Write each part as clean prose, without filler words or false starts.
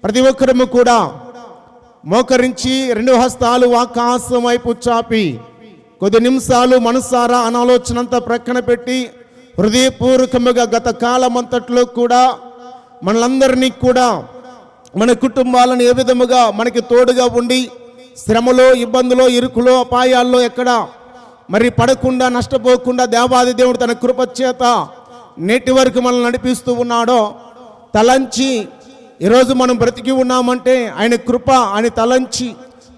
ప్రతి ఒక్కరము కూడా మోకరించి రెండు హస్తాలు ఆకాశం వైపు చాపి కొద్ది నిమిషాలు మనసారా అనాలోచనంతా ప్రక్కన పెట్టి హృదయపూర్వకముగా గత కాలమంతట్లో కూడా మనలందరినీ కూడా మన కుటుంబాలను ఏ విధముగా మనకి తోడుగా ఉండి శ్రమలో, ఇబ్బందులో, ఇరుకులో, అపాయాల్లో ఎక్కడ మరి పడకుండా, నష్టపోకుండా దేవాది దేవుడు తన కృప చేత నేటి వరకు మనల్ని నడిపిస్తూ ఉన్నాడో తలంచి ఈరోజు మనం బ్రతికి ఉన్నామంటే ఆయన కృప అని తలంచి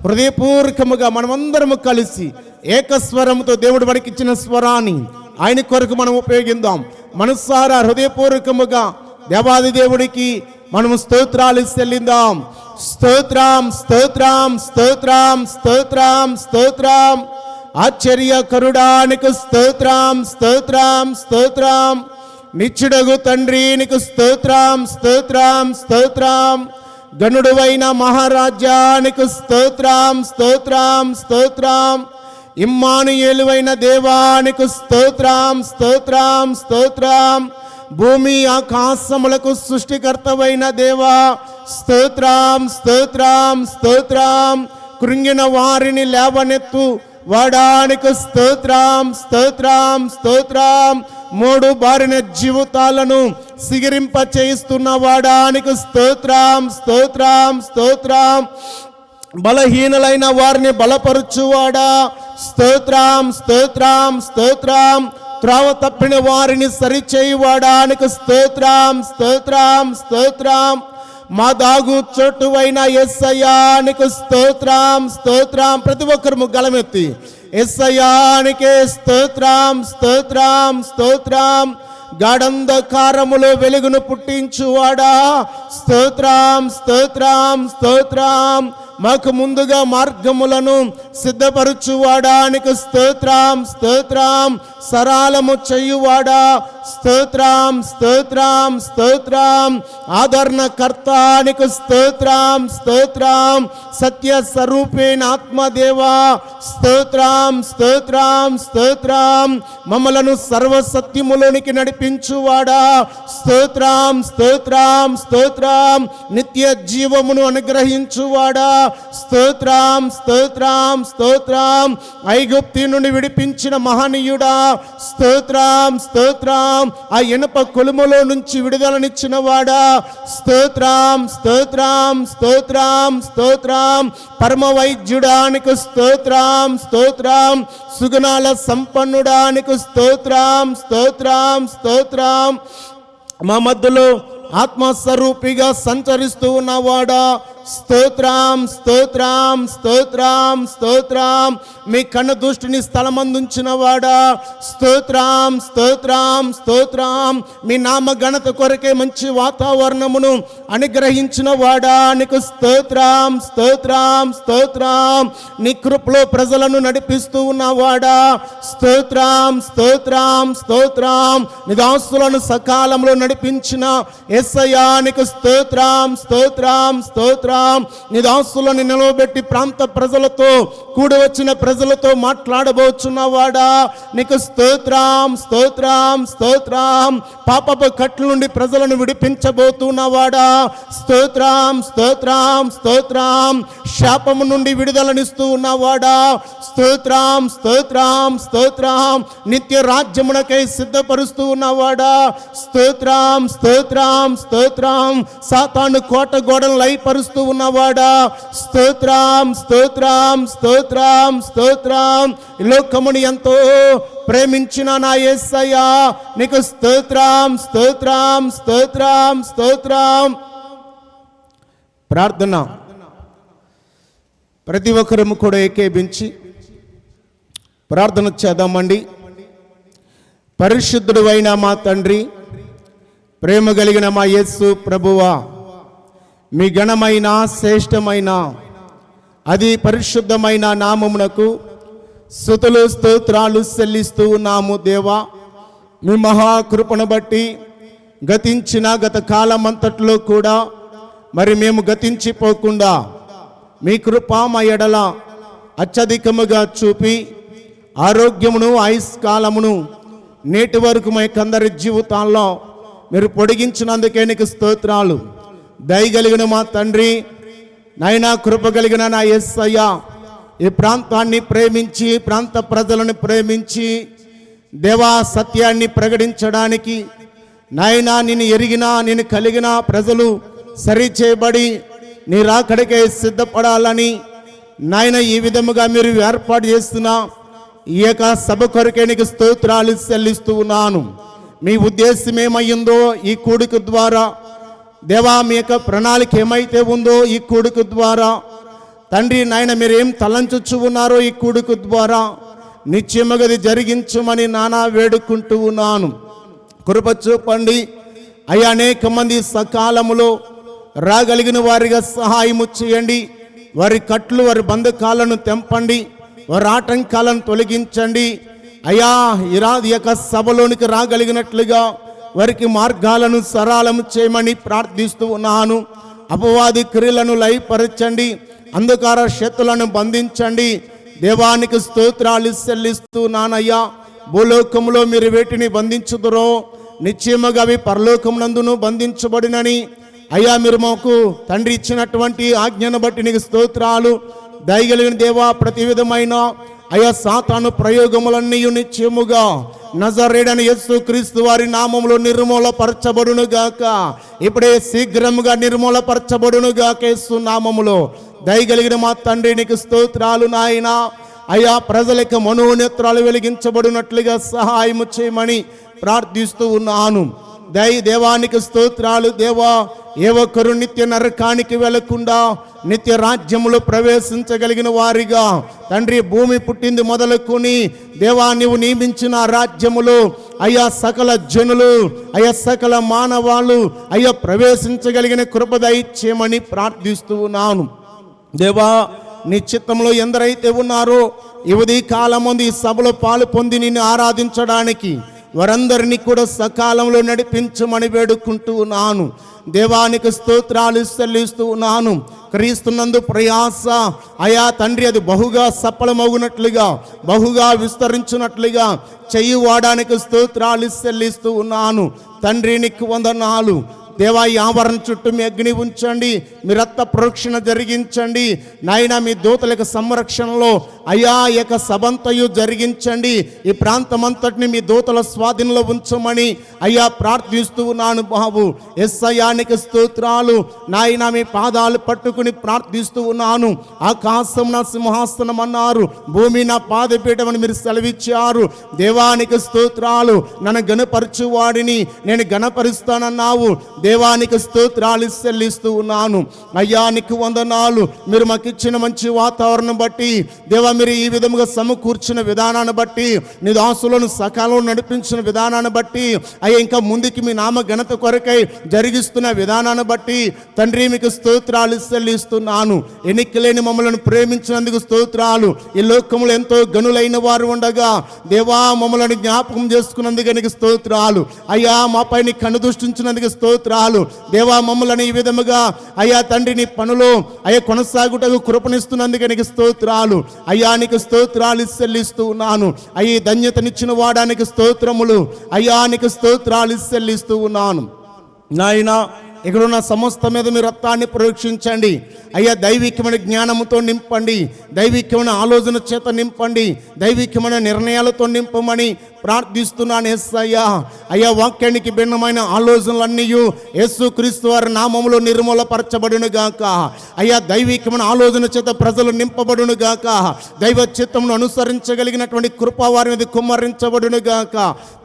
హృదయపూర్వకముగా మనమందరము కలిసి ఏకస్వరంతో దేవుడు మనకి ఇచ్చిన స్వరాన్ని ఆయన కొరకు మనం ఉపయోగిద్దాం. మనసారా హృదయపూర్వకముగా దేవాది దేవుడికి మనము స్తోత్రాలు చెల్లిద్దాం. స్తోత్రం స్తోత్రం స్తోత్రం స్తోత్రం స్తోత్రం ఆశ్చర్యకరుడానికి స్తోత్రం స్తోత్రం స్తోత్రం నిత్యుడగు తండ్రి నీకు స్తోత్రం స్తోత్రం స్తోత్రం గణుడువైన మహారాజానికి స్తోత్రం స్తోత్రం స్తోత్రం ఇమ్మానుయేలువైన దేవానికి స్తోత్రం స్తోత్రం స్తోత్రం భూమి ఆకాశములకు సృష్టికర్తవైన దేవా స్తోత్రం స్తోత్రం స్తోత్రం కృంగిన వారిని లేవనెత్తు వాడానికి స్తోత్రం స్తోత్రం స్తోత్రం మూడు బారిన జీవితాలను సిగిరింప చేయిస్తున్న వాడానికి స్తోత్రం స్తోత్రం స్తోత్రం బలహీనులైన వారిని బలపరుచువాడా స్తోత్రం స్తోత్రం స్తోత్రం త్రోవ తప్పిన వారిని సరిచేయువాడానికి స్తోత్రం స్తోత్రం స్తోత్రం మా దాగు చోటువైన యేసయ్యానికి స్తోత్రం స్తోత్రం ప్రతి ఒక్కరు గలమెత్తి యేసయ్యానికే స్తోత్రం స్తోత్రం స్తోత్రం గాఢంధకారములో వెలుగును పుట్టించువాడా స్తోత్రం స్తోత్రం స్తోత్రం మాకు ముందుగా మార్గములను సిద్ధపరచువాడానికి స్తోత్రం స్తోత్రం సరళము చేయువాడా స్తోత్రం స్తోత్రం స్తోత్రం ఆదరణకర్తానికి స్తోత్రం స్తోత్రం సత్య స్వరూపేణ ఆత్మదేవా స్తోత్రం స్తోత్రం స్తోత్రం మమ్మలను సర్వసత్యములోనికి నడిపించువాడా స్తోత్రం స్తోత్రం స్తోత్రం నిత్య జీవమును అనుగ్రహించువాడా స్తోత్రం స్తోత్రం స్తోత్రం ఐగుప్తు నుండి విడిపించిన మహనీయుడా స్తోత్రం స్తోత్రం ఆ ఇనుప కొలుములో నుంచి విడుదలనిచ్చిన వాడా స్తోత్రం స్తోత్రం స్తోత్రం స్తోత్రం పరమ వైద్యుడానికి స్తోత్రం స్తోత్రం సుగుణాల సంపన్నుడానికి స్తోత్రం స్తోత్రం స్తోత్రం మా మధ్యలో ఆత్మస్వరూపిగా సంచరిస్తూ ఉన్నవాడా స్తోత్రం స్తోత్రం స్తోత్రం స్తోత్రం మీ కన్ను దృష్టిని స్థలమందుంచిన వాడా స్తోత్రం స్తోత్రం స్తోత్రం మీ నామ ఘనత కొరకే మంచి వాతావరణమును అనుగ్రహించిన వాడా నీకు స్తోత్రం స్తోత్రం స్తోత్రం నీ కృపలో ప్రజలను నడిపిస్తూ ఉన్నవాడా స్తోత్రం స్తోత్రం స్తోత్రం నీ దాసులను సకాలంలో నడిపించిన యేసయ్యా నీకు స్తోత్రం స్తోత్రం స్తోత్రం నీ దాసులను నిలవబెట్టి ప్రాంత ప్రజలతో కూడి వచ్చిన ప్రజలతో మాట్లాడబోచున్నవాడా నీకు స్తోత్రం స్తోత్రం స్తోత్రం పాపపు కట్ల నుండి ప్రజలను విడిపించబోతున్నవాడా స్తోత్రం స్తోత్రం స్తోత్రం శాపము నుండి విడుదలనిస్తూ ఉన్నవాడా స్తోత్రం స్తోత్రం స్తోత్రం నిత్య రాజ్యమునకై సిద్ధపరుస్తూ ఉన్నవాడా స్తోత్రం స్తోత్రం స్తోత్రం సాతాను కోట గోడలు లయపరుస్తూ ఉన్నవాడా స్తోత్రం స్తోత్రం స్తోత్రం స్తోత్రం లోకముని ఎంతో ప్రేమించిన నా యేసయ్యా నీకు స్తోత్రం స్తోత్రం స్తోత్రం స్తోత్రం. ప్రార్థన ప్రతి ఒక్కరము కూడా ఏకీభించి ప్రార్థన చేద్దామండి. పరిశుద్ధుడు అయిన మా తండ్రి, ప్రేమ కలిగిన మా యేసు ప్రభువా, మీ ఘనమైన శ్రేష్టమైన అది పరిశుద్ధమైన నామమునకు స్తుతులు స్తోత్రాలు చెల్లిస్తూ ఉన్నాము దేవా. మీ మహాకృపను బట్టి గతించిన గత కాలమంతట్లో కూడా మరి మేము గతించిపోకుండా మీ కృప మా ఎడల అత్యధికముగా చూపి ఆరోగ్యమును ఆయుష్కాలమును నేటి వరకు మా అందరి జీవితాల్లో మీరు పొడిగించినందుకే నీకు స్తోత్రాలు. దయగలిగిన మా తండ్రి, నాయనా కృప కలిగిన నా యేసయ్య, ఈ ప్రాంతాన్ని ప్రేమించి ప్రాంత ప్రజలను ప్రేమించి దేవా సత్యాన్ని ప్రకటించడానికి నాయనా నిన్ను ఎరిగిన నిన్ను కలిగిన ప్రజలు సరిచేయబడి నీ రాకడికై సిద్ధపడాలని నాయన ఈ విధముగా మీరు ఏర్పాటు చేస్తున్న ఈ యొక్క సభ కొరకే నీకు స్తోత్రాలు చెల్లిస్తూ ఉన్నాను. మీ ఉద్దేశం ఏమయ్యిందో ఈ కూడిక ద్వారా దేవా, మీ యొక్క ప్రణాళిక ఏమైతే ఉందో ఈ కూడిక ద్వారా తండ్రి నాయన మీరు ఏం తలంచుచు ఉన్నారో ఈ కూడిక ద్వారా నిత్యముగది జరిగించమని నానా వేడుకుంటూ ఉన్నాను. కృప చూపండి అయ్యా. అనేక మంది సకాలములో రాగలిగిన వారిగా సహాయము చేయండి. వారి కట్లు వారి బంధకాలను తెంపండి, వారి ఆటంకాలను తొలగించండి అయ్యా. ఈ యొక్క సభలోనికి రాగలిగినట్లుగా వారికి మార్గాలను సరళము చేయమని ప్రార్థిస్తూ ఉన్నాను. అపవాది క్రియలను లయపరచండి, అంధకార శక్తులను బంధించండి. దేవానికి స్తోత్రాలు చెల్లిస్తూ నానయ్యా. భూలోకములో మీరు వేటిని బంధించుదురో నిశ్చయముగా అవి పరలోకమునందును బంధించబడినని అయ్యా మీరు మాకు తండ్రి ఇచ్చినటువంటి ఆజ్ఞను బట్టి నీకు స్తోత్రాలు. దయగలిగిన దేవా, ప్రతి విధమైన అయ్యా సాతాను ప్రయోగములన్నీ నిశ్చయముగా నజరేయుడైన యేసుక్రీస్తు వారి నామములో నిర్మూలపరచబడును గాక. ఇప్పుడే శీఘ్రముగా నిర్మూలపరచబడును గాక యేసు నామములో. దయగలిగిన మా తండ్రి నీకు స్తోత్రాలు నాయనా. అయ్యా ప్రజలకు మనోనేత్రాలు వెలిగించబడినట్లుగా సహాయము చేయమని ప్రార్థిస్తూ ఉన్నాను. దేవానికి స్తోత్రాలు. దేవా, ఏ ఒక్కరు నిత్య నరకానికి వెళ్లకుండా నిత్య రాజ్యములో ప్రవేశించగలిగిన వారిగా తండ్రి భూమి పుట్టింది మొదలుకొని దేవా నీవు నియమించిన రాజ్యములో అయ్యా సకల జనులు అయ్యా సకల మానవాళ్ళు అయ్యా ప్రవేశించగలిగిన కృప దయచేయమని ప్రార్థిస్తూ ఉన్నాను. దేవా, నీ చిత్తంలో ఎందరైతే ఉన్నారో ఈ ఉదయ కాలమందు ఈ సభలో పాలు పొంది నిన్ను ఆరాధించడానికి వారందరినీ కూడా సకాలంలో నడిపించమని వేడుకుంటూ ఉన్నాను. దేవానికి స్తోత్రాలు చెల్లిస్తూ ఉన్నాను. క్రీస్తునందు ప్రయాస అయా తండ్రి అది బహుగా సఫలమగునట్లుగా బహుగా విస్తరించున్నట్లుగా చెయ్యివాడానికి స్తోత్రాలు చెల్లిస్తూ ఉన్నాను. తండ్రి నీకు వందనాలు. దేవా, ఈ ఆవరణ చుట్టూ మీ అగ్ని ఉంచండి, మీ రక్త ప్రోక్షణ జరిగించండి నాయన. మీ దూతలకు సంరక్షణలో అయ్యా యొక్క సభంతయు జరిగించండి. ఈ ప్రాంతమంతటిని మీ దూతల స్వాధీనంలో ఉంచమని అయ్యా ప్రార్థిస్తూ ఉన్నాను బాబు. యేసయ్యానికి స్తోత్రాలు నాయన. మీ పాదాలు పట్టుకుని ప్రార్థిస్తూ ఉన్నాను. ఆకాశం నా సింహాసనం అన్నారు, భూమి నా పాదపీఠం అని మీరు సెలవిచ్చారు. దేవానికి స్తోత్రాలు. నన్ను గణపరచువాడిని నేను గణపరుస్తానన్నావు. దేవానికి స్తోత్రాలు చెల్లిస్తూ ఉన్నాను. అయ్యా నీకు వందనాలు. మీరు మాకు ఇచ్చిన మంచి వాతావరణం బట్టి దేవా, మీరు ఈ విధముగా సమకూర్చిన విధానాన్ని బట్టి నీ దాసులను సకాలంలో నడిపించిన విధానాన్ని బట్టి అయ్యా ఇంకా ముందుకి మీ నామ ఘనత కొరకై జరిగిస్తున్న విధానాన్ని బట్టి తండ్రి మీకు స్తోత్రాలు చెల్లిస్తున్నాను. ఎన్నికలేని మమ్మల్ని ప్రేమించినందుకు స్తోత్రాలు. ఈ లోకములు ఎంతో గనులైన వారు ఉండగా దేవా మమ్మల్ని జ్ఞాపకం చేసుకున్నందుకు నీకు స్తోత్రాలు. అయ్యా మాపై నీ కన్ను దృష్టించినందుకు స్తోత్రాలు. దేవా మమ్మల్ని ఈ విధముగా అయ్యా తండ్రి నీ పనులు అయ్యా కొనసాగుటకు కృపణిస్తున్నందుకు నీకు స్తోత్రాలు. అయ్యా నీకు స్తోత్రాలు చెల్లిస్తూ ఉన్నాను. అయ్యి ధన్యతనిచ్చిన వాడానికి స్తోత్రములు. అయ్యా నీకు స్తోత్రాలు చెల్లిస్తూ ఉన్నాను నాయనా. ఇక్కడున్న సమస్త మీద మీ రక్తాన్ని పరీక్షించండి అయ్యా. దైవికమైన జ్ఞానముతో నింపండి, దైవికమైన ఆలోచన చేత నింపండి, దైవికమైన నిర్ణయాలతో నింపమని ప్రార్థిస్తున్నాను యేసయ్యా. అయ్యా వాక్యానికి భిన్నమైన ఆలోచనలన్నీ యేసుక్రీస్తు వారి నామములో నిర్మూలపరచబడును గాక. అయ్యా దైవికమైన ఆలోచన చేత ప్రజలు నింపబడును గాక. దైవ చిత్తమును అనుసరించగలిగినటువంటి కృప వారి మీద కుమ్మరించబడును గాక.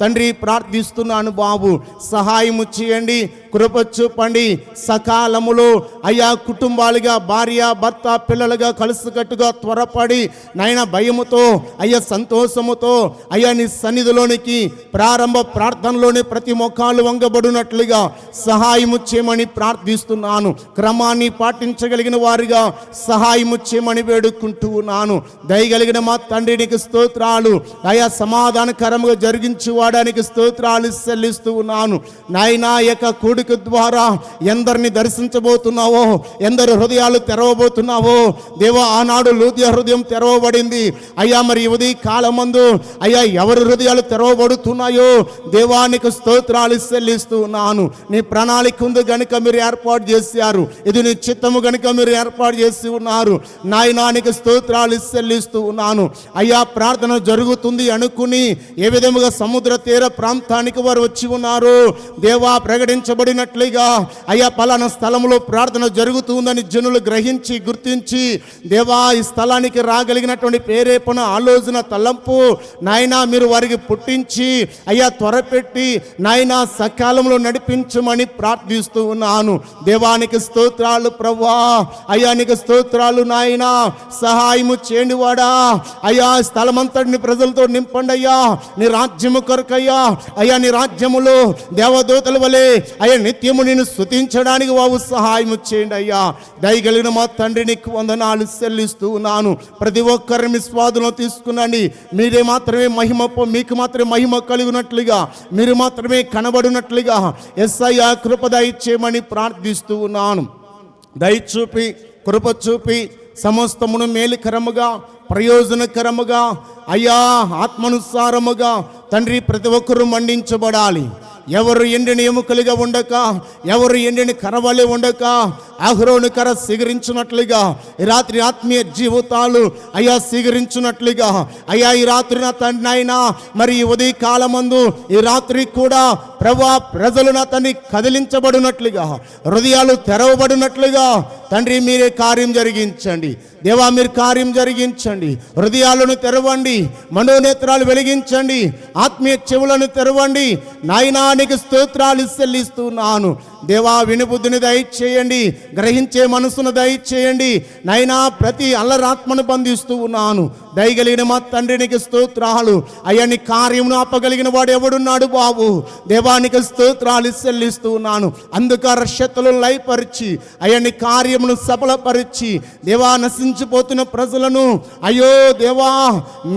తండ్రి ప్రార్థిస్తున్నాను బాబు, సహాయము చేయండి, కృప చూపండి. సకాలములో అయ్యా కుటుంబాలుగా భార్య భర్త పిల్లలుగా కలిసికట్టుగా త్వరపడి నాయన భయముతో అయ్యా సంతోషముతో అయ్యా నీ సన్నిధిలోనికి ప్రారంభ ప్రార్థనలోనే ప్రతి మొఖాలు వంగబడినట్లుగా సహాయము చేయమని ప్రార్థిస్తున్నాను. క్రమాన్ని పాటించగలిగిన వారిగా సహాయము చేయమని వేడుకుంటూ ఉన్నాను. దయగలిగిన మా తండ్రి నీకు స్తోత్రాలు. అయా సమాధానకరముగా జరిగించువాడానికి స్తోత్రాలు చెల్లిస్తూ ఉన్నాను. నాయనా యొక్క కూడిక ద్వారా ఎందరిని దర్శించబోతున్నావో, ఎందరి హృదయాలు తెరవబోతున్నావో దేవా. ఆనాడు లూదియా హృదయం తెరవబడింది అయ్యా. మరి ఉదయ కాలమందు అయ్యా ఎవరి హృదయాలు హృదయాలు తెరవబడుతున్నాయో దేవానికి స్తోత్రాలు చెల్లిస్తూ ఉన్నాను. నీ ప్రణాళిక ఉంది గనుక మీరు ఏర్పాటు చేశారు, ఇది నీ చిత్తము గనుక మీరు ఏర్పాటు చేసి ఉన్నారు. నాయనానికి స్తోత్రాలు చెల్లిస్తూ ఉన్నాను. అయ్యా ప్రార్థన జరుగుతుంది అనుకుని ఏ విధముగా సముద్ర తీర ప్రాంతానికి వారు వచ్చి ఉన్నారు దేవా, ప్రకటించబడినట్లుగా అయ్యా పలానా స్థలంలో ప్రార్థన జరుగుతుందని జనులు గ్రహించి గుర్తించి దేవా ఈ స్థలానికి రాగలిగినటువంటి ప్రేరేపణ ఆలోచన తలంపు నాయనా మీరు వారికి పుట్టించి అయ్యా త్వరపెట్టి నాయనా సకాలంలో నడిపించమని ప్రార్థిస్తూ ఉన్నాను. దేవానికి స్తోత్రాలు ప్రభువా, అయ్యా నీకు స్తోత్రాలు నాయనా. సహాయము చేయండి వాడా. అయ్యా స్థలమంతటిని ప్రజలతో నింపండి అయ్యా, నీ రాజ్యము కొరకయ్యా. అయ్యా నీ రాజ్యములో దేవదూతల వలె అయ్యా నిత్యము నేను స్తుతించడానికి వావు సహాయము చేయండి అయ్యా. దయగలిగిన మా తండ్రి నీకు వందనాలు చెల్లిస్తూ ఉన్నాను. ప్రతి ఒక్కరిని మీ స్వాధీనంలో తీసుకునండి. మీరే మాత్రమే మహిమ, మీకు మాత్రమే మహిమ కలిగినట్లుగా, మీరు మాత్రమే కనబడినట్లుగా యేసయ్యా కృప దయచేయమని ప్రార్థిస్తూ ఉన్నాను. దయచూపి కృప చూపి సమస్తమును మేలుకరముగా ప్రయోజనకరముగా అయ్యా ఆత్మానుసారముగా తండ్రి ప్రతి ఒక్కరూ మండించబడాలి. ఎవరు ఎండిన ఎముకలుగా ఉండక, ఎవరు ఎండిన కరవలే ఉండక అహరోను కర సిగరించినట్లుగా ఈ రాత్రి ఆత్మీయ జీవితాలు అయ్యా సిగరించినట్లుగా అయ్యా ఈ రాత్రి నా తండ్రి నాయనా మరి ఈ ఉదయ కాలమందు ఈ రాత్రి కూడా ప్రభా ప్రజలు నా తండ్రి కదిలించబడినట్లుగా, హృదయాలు తెరవబడినట్లుగా తండ్రి మీరే కార్యం జరిగించండి. దేవా మీరు కార్యం జరిగించండి. హృదయాలను తెరవండి, మనోనేత్రాలు వెలిగించండి, ఆత్మీయ చెవులను తెరవండి. నాయనానికి స్తోత్రాలు చెల్లిస్తున్నాను. దేవా వినుబుద్ధిని దయచేయండి, గ్రహించే మనసును దయచేయండి. నైనా ప్రతి అల్లరాత్మను బంధిస్తూ ఉన్నాను. దయగలిగిన మా తండ్రికి స్తోత్రాలు. అయ్యా నీ కార్యమును ఆపగలిగిన వాడు ఎవడున్నాడు బాబు? దేవానికి స్తోత్రాలు చెల్లిస్తూ ఉన్నాను. అందుక రక్షతలను లయపరిచి అయ్యా నీ కార్యమును సఫలపరిచి దేవా నశించిపోతున్న ప్రజలను అయ్యో దేవా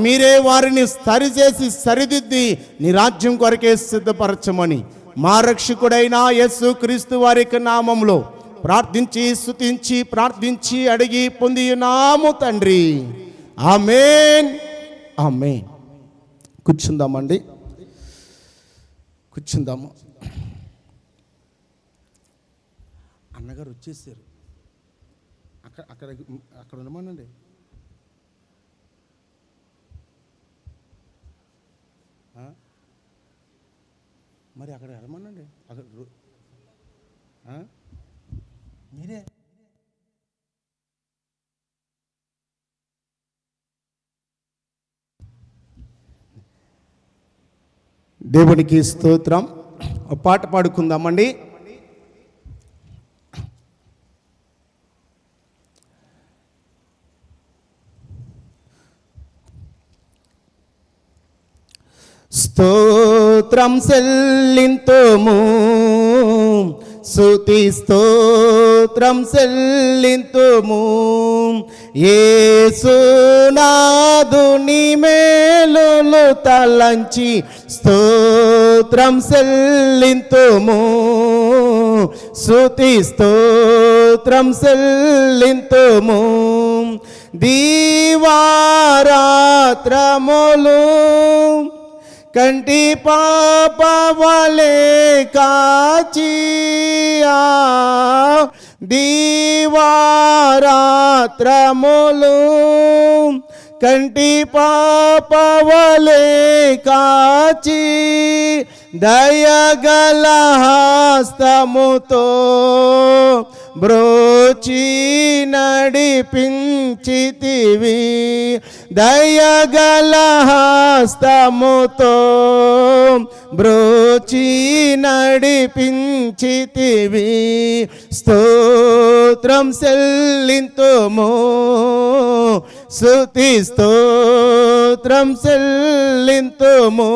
మీరే వారిని సరిచేసి సరిదిద్ది నీ రాజ్యం కొరకే సిద్ధపరచమని మా రక్షకుడైన యేసు క్రీస్తు వారి నామములో ప్రార్థించి స్తుతించి ప్రార్థించి అడిగి పొంది ఉన్నాము తండ్రి. ఆమేన్, ఆమేన్. కూర్చుందామండి, కూర్చుందాము. అన్నగారు వచ్చేసారు. అక్కడ అక్కడ అక్కడ ఉండమనండి. మరి అక్కడ వెళ్ళమనండి. అక్కడ మీరే దేవునికి స్తోత్రం. ఒక పాట పాడుకుందామండి. స్తోత్రం చెల్లింతుము, స్తుతి స్తోత్రం చెల్లింతుము, యేసునాథుని మేలులు తలంచి స్తోత్రం చెల్లింతుము, స్తుతి స్తోత్రం చెల్లింతుము. దీవారాత్రములు కంటి పాపవలే కాచియా, దీవారాత్రములు కంటి పాపవలే కాచి దయగల హస్తముతో బ్రోచి నడిపించితివి, దయగల హస్తముతో బ్రోచి నడిపించితివి. స్తోత్రం చెల్లింతుము, స్తుతి స్తోత్రం చెల్లింతుము.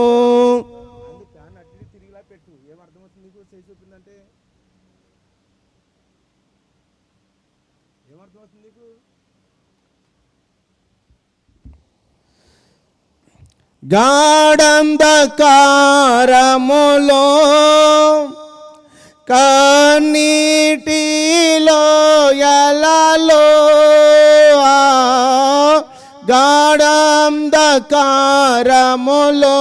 తిరిగిలా పెట్టు. ఏమర్థమవుతుంది నీకు? చేసి చూపిందంటే ఏమర్థమవుతుంది నీకు? గాఢంధకారములో కన్నీటిలో ఎలలో గాఢంధకారములో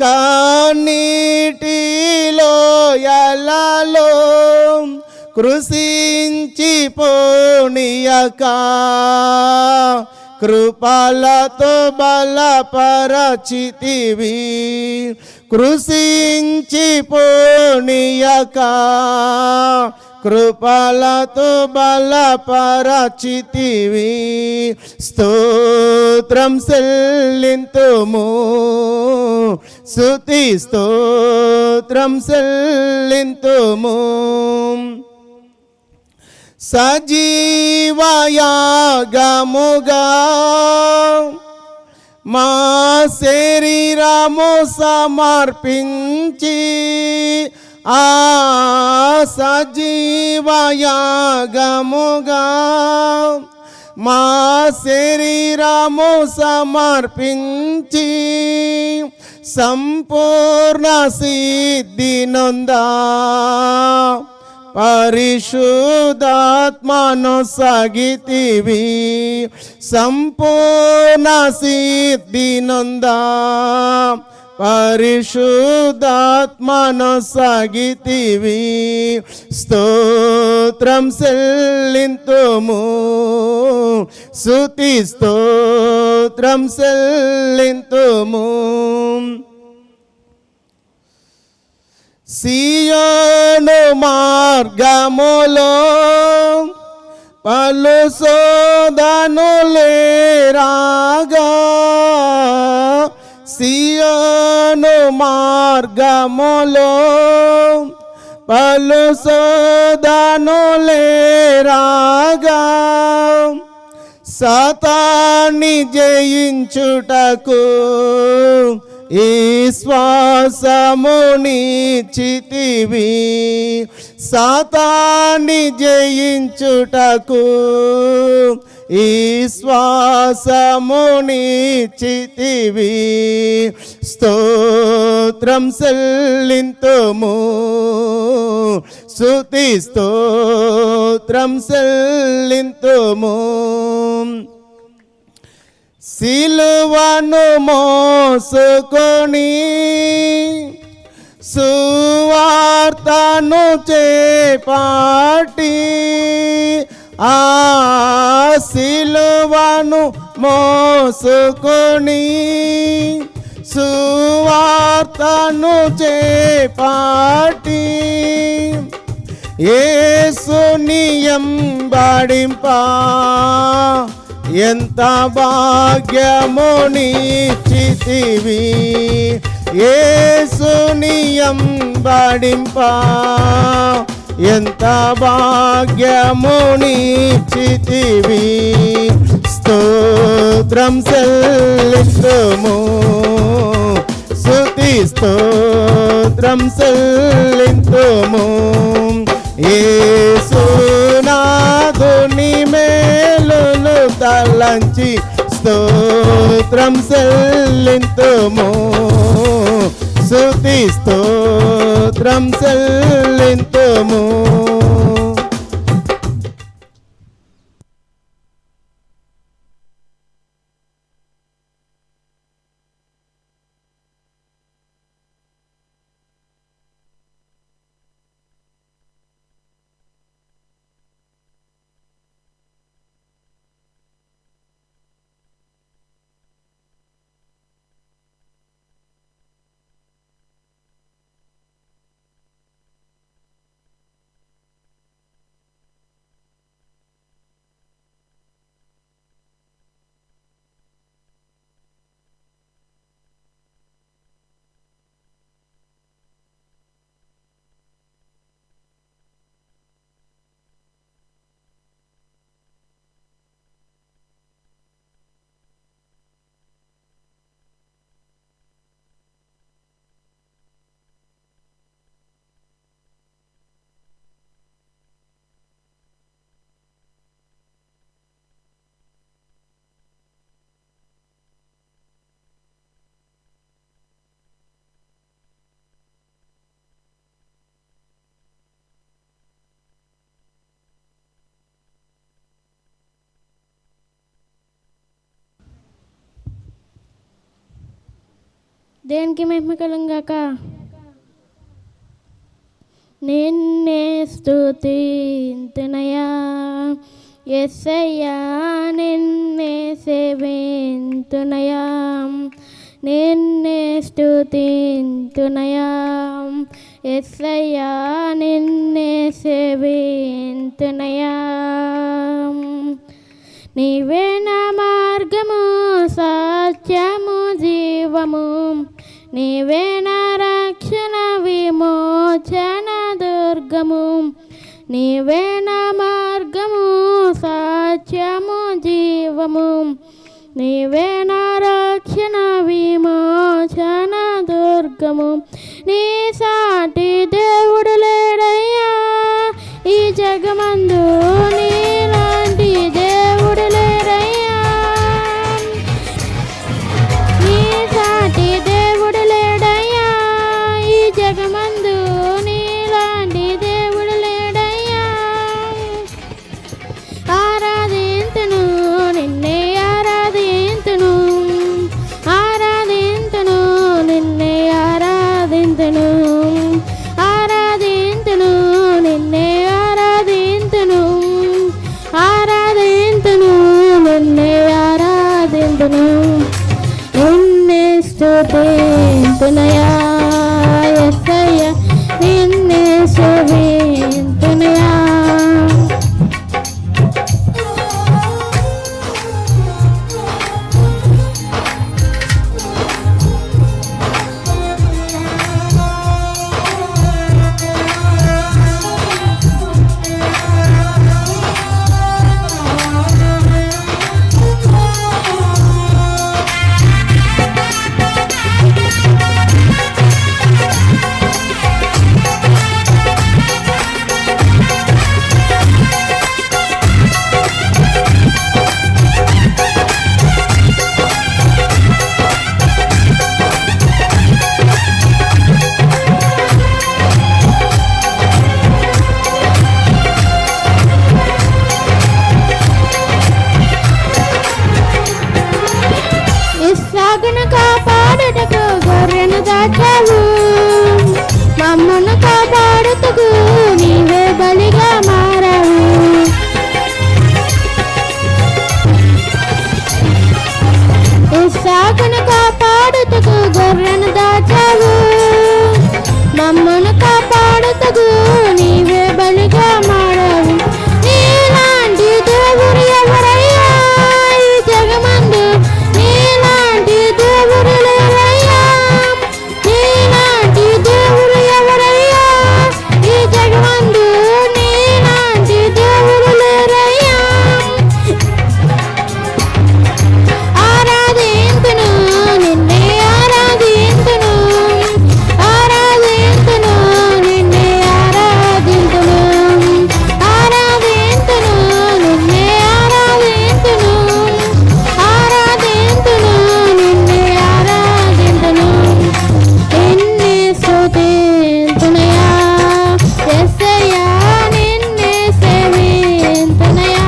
కన్నీటిలో ఎలలో కృషించి పోనీయక కృపలతో బలపరచితివి, కృషించి పోనీయక కృపలతో బలపరచితివి. స్తోత్రం చెల్లింతుము, స్తుతి స్తోత్రం చెల్లింతుము. సజీవయాగముగా మా శరీరము సమర్పించి ఆ సజీవయాగముగా మా శరీరము సమర్పించి సంపూర్ణ సిద్ధి నొందా పరిశుద్ధాత్మను సగితివి, సంపూర్ణ సిద్ధి నొందా పరిశుద్ధాత్మను సగితివి. స్తోత్రం చెల్లింతుము, స్తుతి స్తోత్రం చెల్లింతుము. సియోను మార్గములో పలు శోధనలే రాగా, సియోను మార్గములో పలు శోధనలే రాగా, సాతాన్ని జయించుటకు ఈ శ్వాసమునిచ్చితివి, సాతాన్ని జయించుటకు ఈ శ్వాసమునిచ్చితివి. స్తోత్రం చెల్లింతుము, స్తుతి స్తోత్రం చెల్లింతుము. సిలువను మోసుకొని సువార్తను చేపట్టి ఆ సిలువను మోసుకొని సువార్తను చేపట్టి యేసుని యంబడింప ఎంత భాగ్యమునిచ్చితివి, యేసుని యంబడింప ఎంత భాగ్యమునిచ్చితివి. స్తోత్రం చెల్లింతుము, స్తుతి స్తోత్రం చెల్లింతుము. యేసునాథుని మేలులు తలంచి స్తోత్రం చెల్లింతుము, స్తుతి స్తోత్రం చెల్లింతుము. దేనికి మహిమ కలుగాక. నిన్నే స్తుతింతునయా యేసయ్యా, నిన్నే సేవింతునయా, నిన్నే స్తుతింతునయా యేసయ్యా, నిన్నే సేవింతునయా. నీవే నా మార్గము సత్యము జీవము, నీవే నా రక్షణ విమోచన దుర్గము, నీవే నా మార్గము సత్యము జీవము, నీవే నా రక్షణ విమోచన దుర్గము. నీ సాటి దేవుడు లేడయ్యా ఈ జగమందు, నీలాంటి దేవుడు లేడయ్యా. నీ సాటి దేవుడు లేడయ్యా ఈ జగమందు, నీలాంటి దేవుడు లేడయ్యా. ఆరాధింతును నిన్నే ఆరాధింతును, ఆరాధింతును నిన్నే ఆరాధింతును, ఆరాధింతును నిన్నే ఆరాధింతును, ఆరాధింతును నిన్నే ఆరాధింతును. నిన్నే స్తుతింతునయా యేసయ్యా, నిన్నే సేవింతునయా. ఇస్సాకును కాపాడుటకు గొర్రెను దాచావు, మమ్మను కాపాడుటకు నీవే బలిగా మారావు. ఇస్సాకును కాపాడుటకు గొర్రెను దాచావు, మమ్మను కాపాడుటకు నీవే బలిగా మారావు. నీలాంటి దేవుడు ఎవరయ్యా ఈ జగమందు, నీలాంటి దేవుడు లేరయ్యా. నీలాంటి దేవుడు ఎవరయ్యా ఈ జగమందు, నీలాంటి దేవుడు లేరయ్యా. ఆరాధింతును నిన్నే ఆరాధింతును, ఆరాధింతును నిన్నే ఆరాధింతును, ఆరాధింతును నిన్నే ఆరాధింతును, ఆరాధింతును నిన్నే ఆరాధింతును. నిన్నే స్తుతింతునయా యేసయ్యా, నిన్నే సేవింతునయా.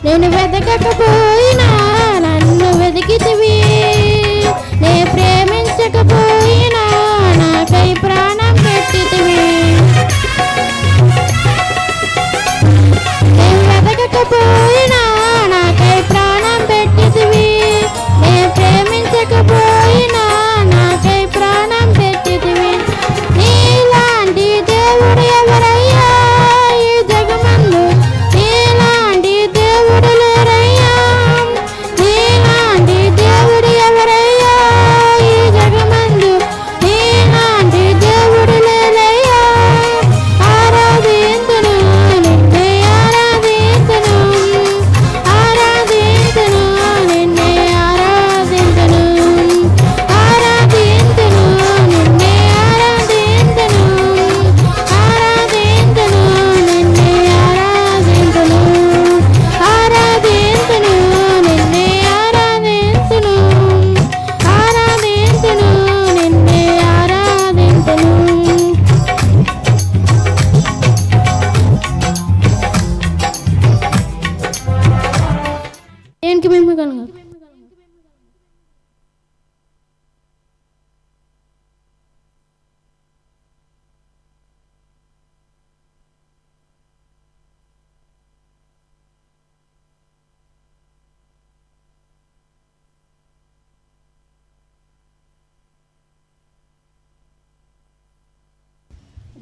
నేను వెతకకపోయినా నన్ను వెతికితివి, నే ప్రేమించకపోయినా నాకై ప్రాణం పెట్టితివి. నేను వెతకకపోయినా నాకై ప్రాణం పెట్టితివి, నే ప్రేమించకపోయినా నాకై ప్రాణం పెట్టితివి. నీలాంటి దేవుడు ఎవరయ్యా ఈ జగమందు, నీలాంటి దేవుడు లేరయ్యా.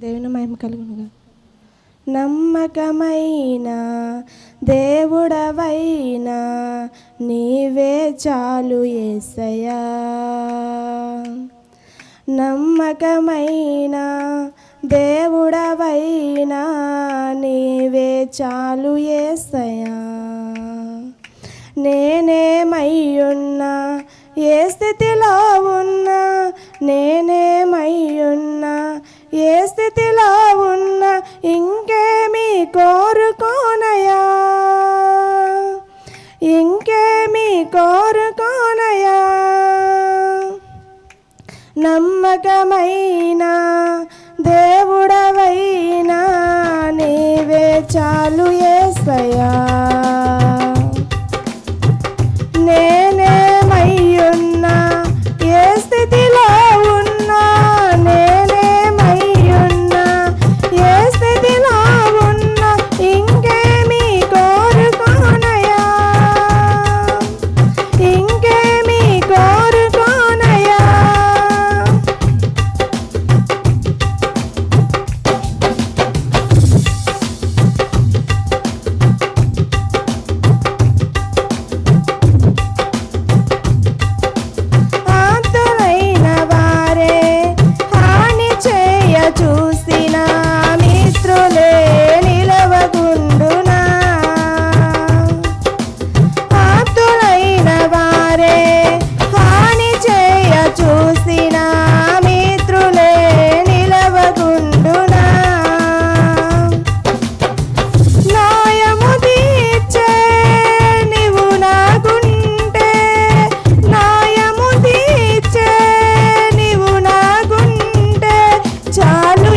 దేవుని మహిమ కలుగునుగా. నమ్మకమైన దేవుడవైనా నీవే చాలు యేసయ్యా. నమ్మకమైన దేవుడవైనా నీవే చాలు యేసయ్యా. నేనేమయ్యున్నా ఏ స్థితిలో ఉన్నా, నేనేమయ్యున్నా ఏ స్థితిలో ఉన్నా ఇంకేమీ కోరుకోనయా, ఇంకేమీ కోరుకోనయా. నమ్మకమైన దేవుడవైనా నీవే చాలు యేసయ్యా. నేనేమయ్యున్నా ఏ స్థితిలో ఉన్నా, నేనేమయ్యున్నా ఏ స్థితిలో ఉన్నా ఇంకేమీ కోరుకోనయా, ఇంకేమీ కోరుకోనయా. ఆప్తులైన వారే హాని చేయ చూసిన మిత్రులే నిలవకుండునా. ఆప్తులైన వారే హాని చేయ చూసిన మిత్రులే నిలవకుండునా. న్యాయము తీర్చే నీవు నాకుంటే, న్యాయము తీర్చే నీవు నాకుంటే చాలు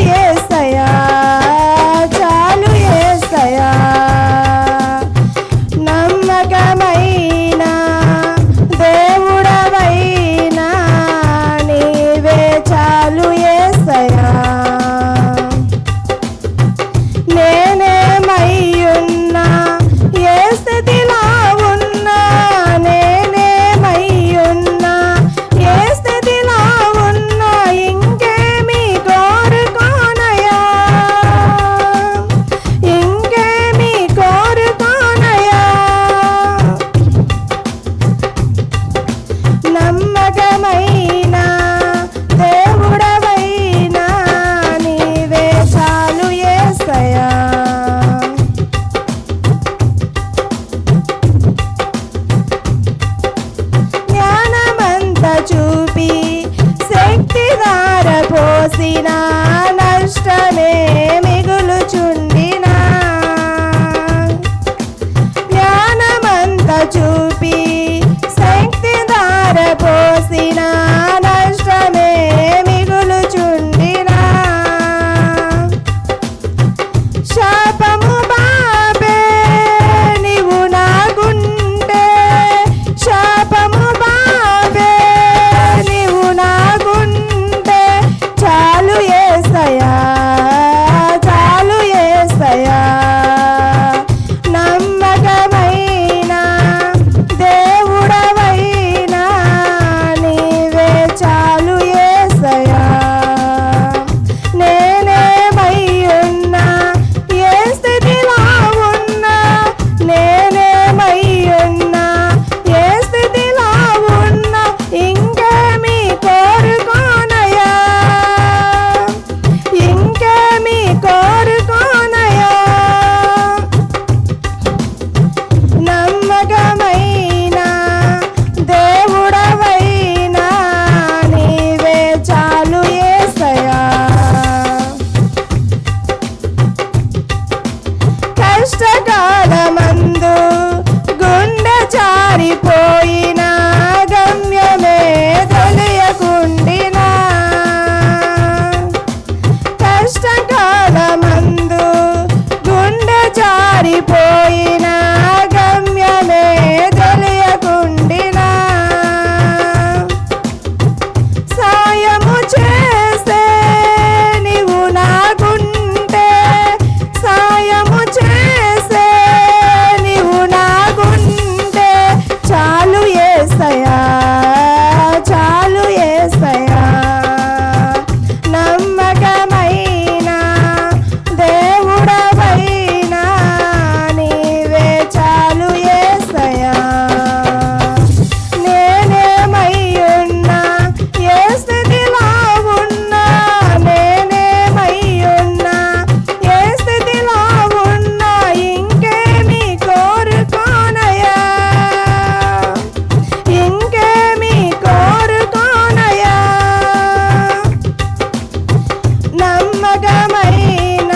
నమ్మకమైన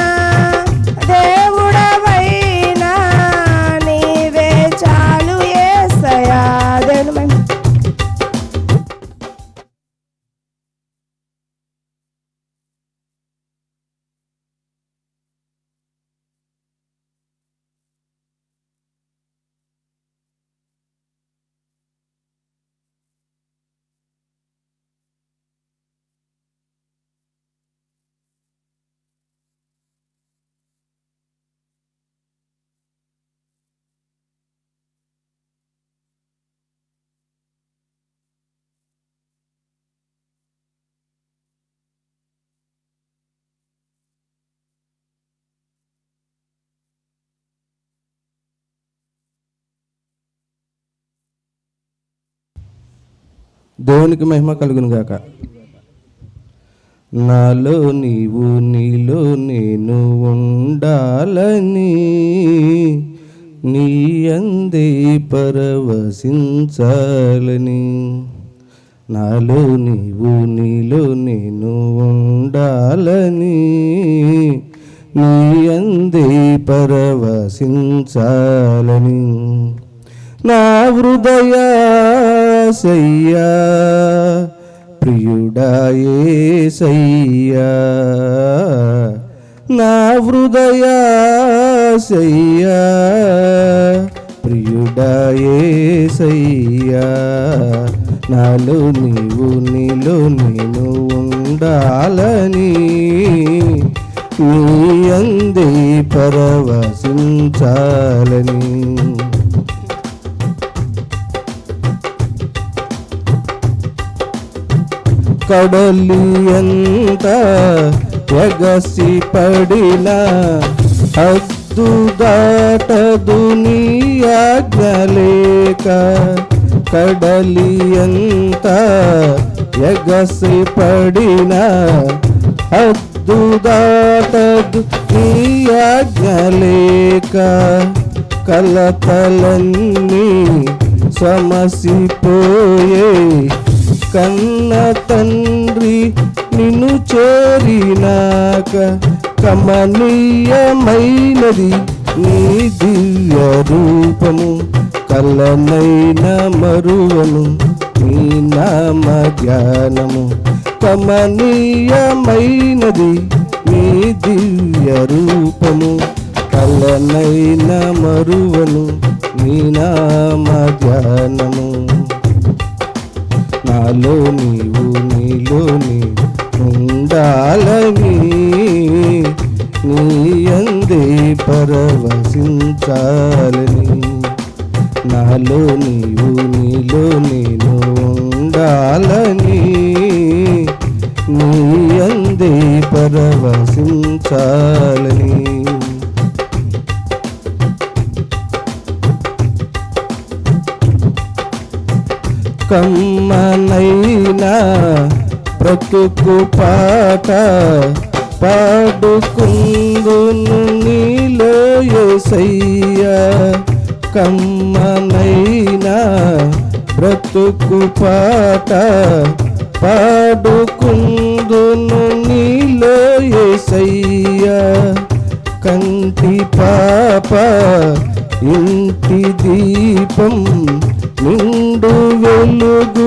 దేవుడవైనా నీవే చాలు యేసయ్యా. దేవుని మహిమ. దేవునికి మహిమ కలుగును గాక. నాలో నీవు నీలో నేను ఉండాలని నీ అందే పరవశించాలని. నాలో నీవు నీలో నేను ఉండాలని నీ అందే పరవశించాలని. నా హృదయాసయ్యా ప్రియుడా యేసయ్యా. నా హృదయాసయ్యా ప్రియుడా యేసయ్యా. నాలో నీవు నీలో నేను ఉండాలని నీ అందే పరవశించాలని. కడలి ఎంత ఎగసి పడిన హద్దు దాటదు నీ ఆజ్ఞలేక. కడలి ఎంత ఎగసి పడిన హద్దు దాటదు నీ ఆజ్ఞలేక. కలతలన్నీ సమసిపోయే కన్న తండ్రి నిన్ను చేరినాక. కమనీయమైనది నీ దివ్య రూపము, కలనైన మరువను నీ నామ ధ్యానము. కమనీయమైనది నీ దివ్య రూపము, కలనైన మరువను నీ నామ ధ్యానము. నాలో నీవు నీలో నీ ఉండాలని నీ అందే పరవశించాలని. నాలో నీవు నీలో నేను ఉండాలని నీ అందే పరవశించాలని. కమ్మనైనా బ్రతుకు పాట పాడుకుందును నీలో యేసయ్యా. కమ్మనైనా బ్రతుకు పాట పాడుకుందును నీలో యేసయ్యా. కంటి పాప ఇంటి దీపం నిండు వెలుగు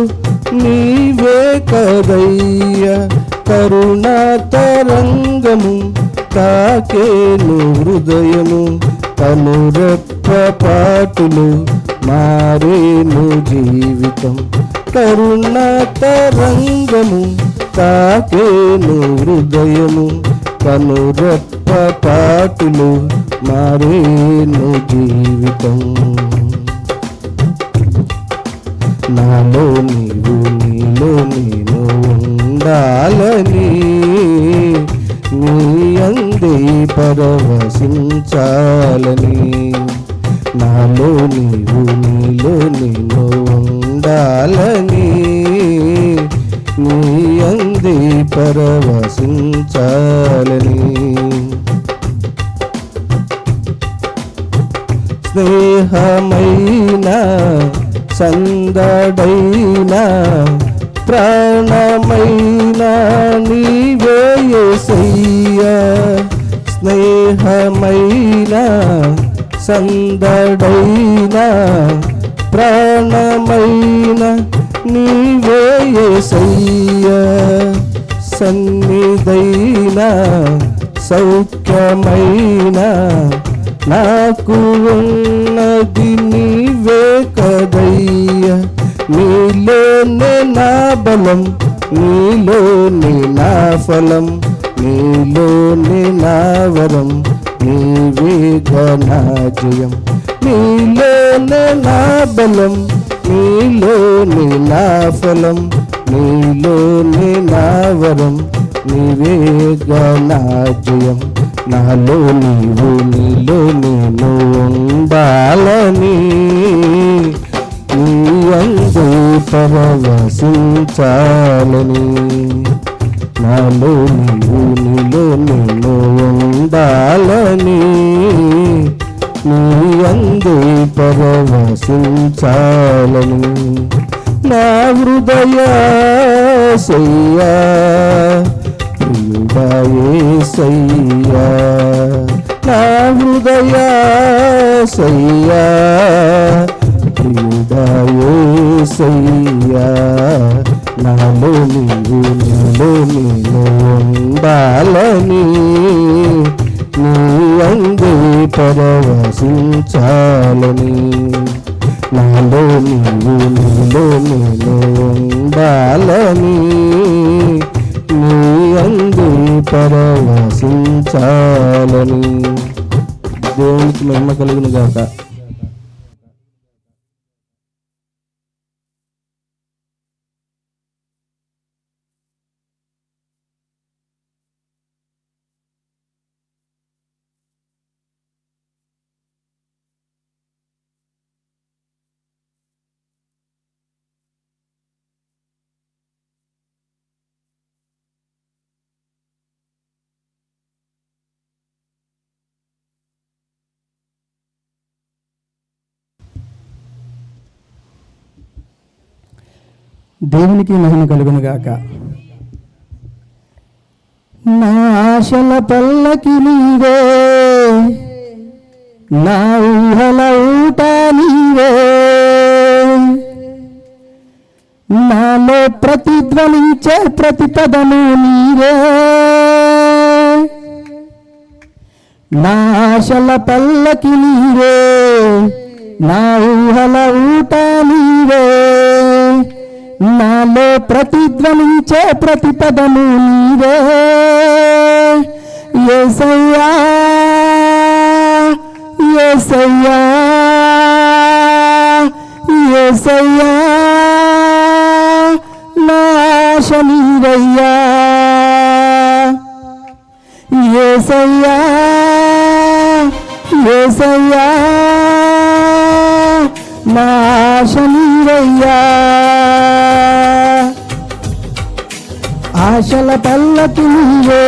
నీవే కదయ్యా. కరుణా తరంగము తాకేను హృదయము, కనురెప్ప పాటులు మారేను జీవితం. కరుణా తరంగము తాకేను హృదయము, కనురెప్ప పాటులు మారేను జీవితం. నాలో నీవు నీలో నేను ఉండాలని నీ అందే పరవశించాలని. నాలో నీవు నీలో నేను ఉండాలని నీ అందే పరవశించాలని. స్నేహమైన సందడైన ప్రాణమైన నీవే యేసయ్యా స్నేహమైన సందడైన ప్రాణమైన నీవే యేసయ్యా సన్నిధైన సౌఖ్యమైన నాకు ఉన్నది నీవే కదయ్యా నీలోనే నా బలం నీలోనే నా ఫలం నీలోనే నా వరం నీవే నా జయం నీలోనే నా బలం నీలోనే నా ఫలం నీలోనే నా వరం నీవే నా జయం నాలో నీవు నీలో నేను ఉండాలని నీ అందు పరవశించాలని నాలో నీవు నీలో నేను ఉండాలని నీ అందు పరవశించాలని నా హృదయాసయ్యా ప్రియుడా యేసయ్యా నా హృదయాసయ్యా ప్రియుడా యేసయ్యా నాలో నీవు నీలో నేను ఉండాలని నీ అందు పరవశించాలని నాలో నీవు నీలో నేను ఉండాలని నీ అందు పరవశించాలని. దేవునికి మహిమ కలుగును గాక. దేవునికి మహిమ కలుగును గాక. నా ఆశల పల్లకి నీవే, నా ఊహల ఊట నీవే, నాలో ప్రతిధ్వనించే ప్రతిపదము నీవే. నా ఆశల పల్లకి నీవే, నా ఊహల ఊట నీవే, నాలో ప్రతిధ్వనించే ప్రతిపదము నీవే. యేసయ్యా యేసయ్యా యేసయ్యా నా ఆశ నీవయ్యా. యేసయ్యా యేసయ్యా నా ఆశ నీవయ్యా. ఆశల పల్లకి నీవే,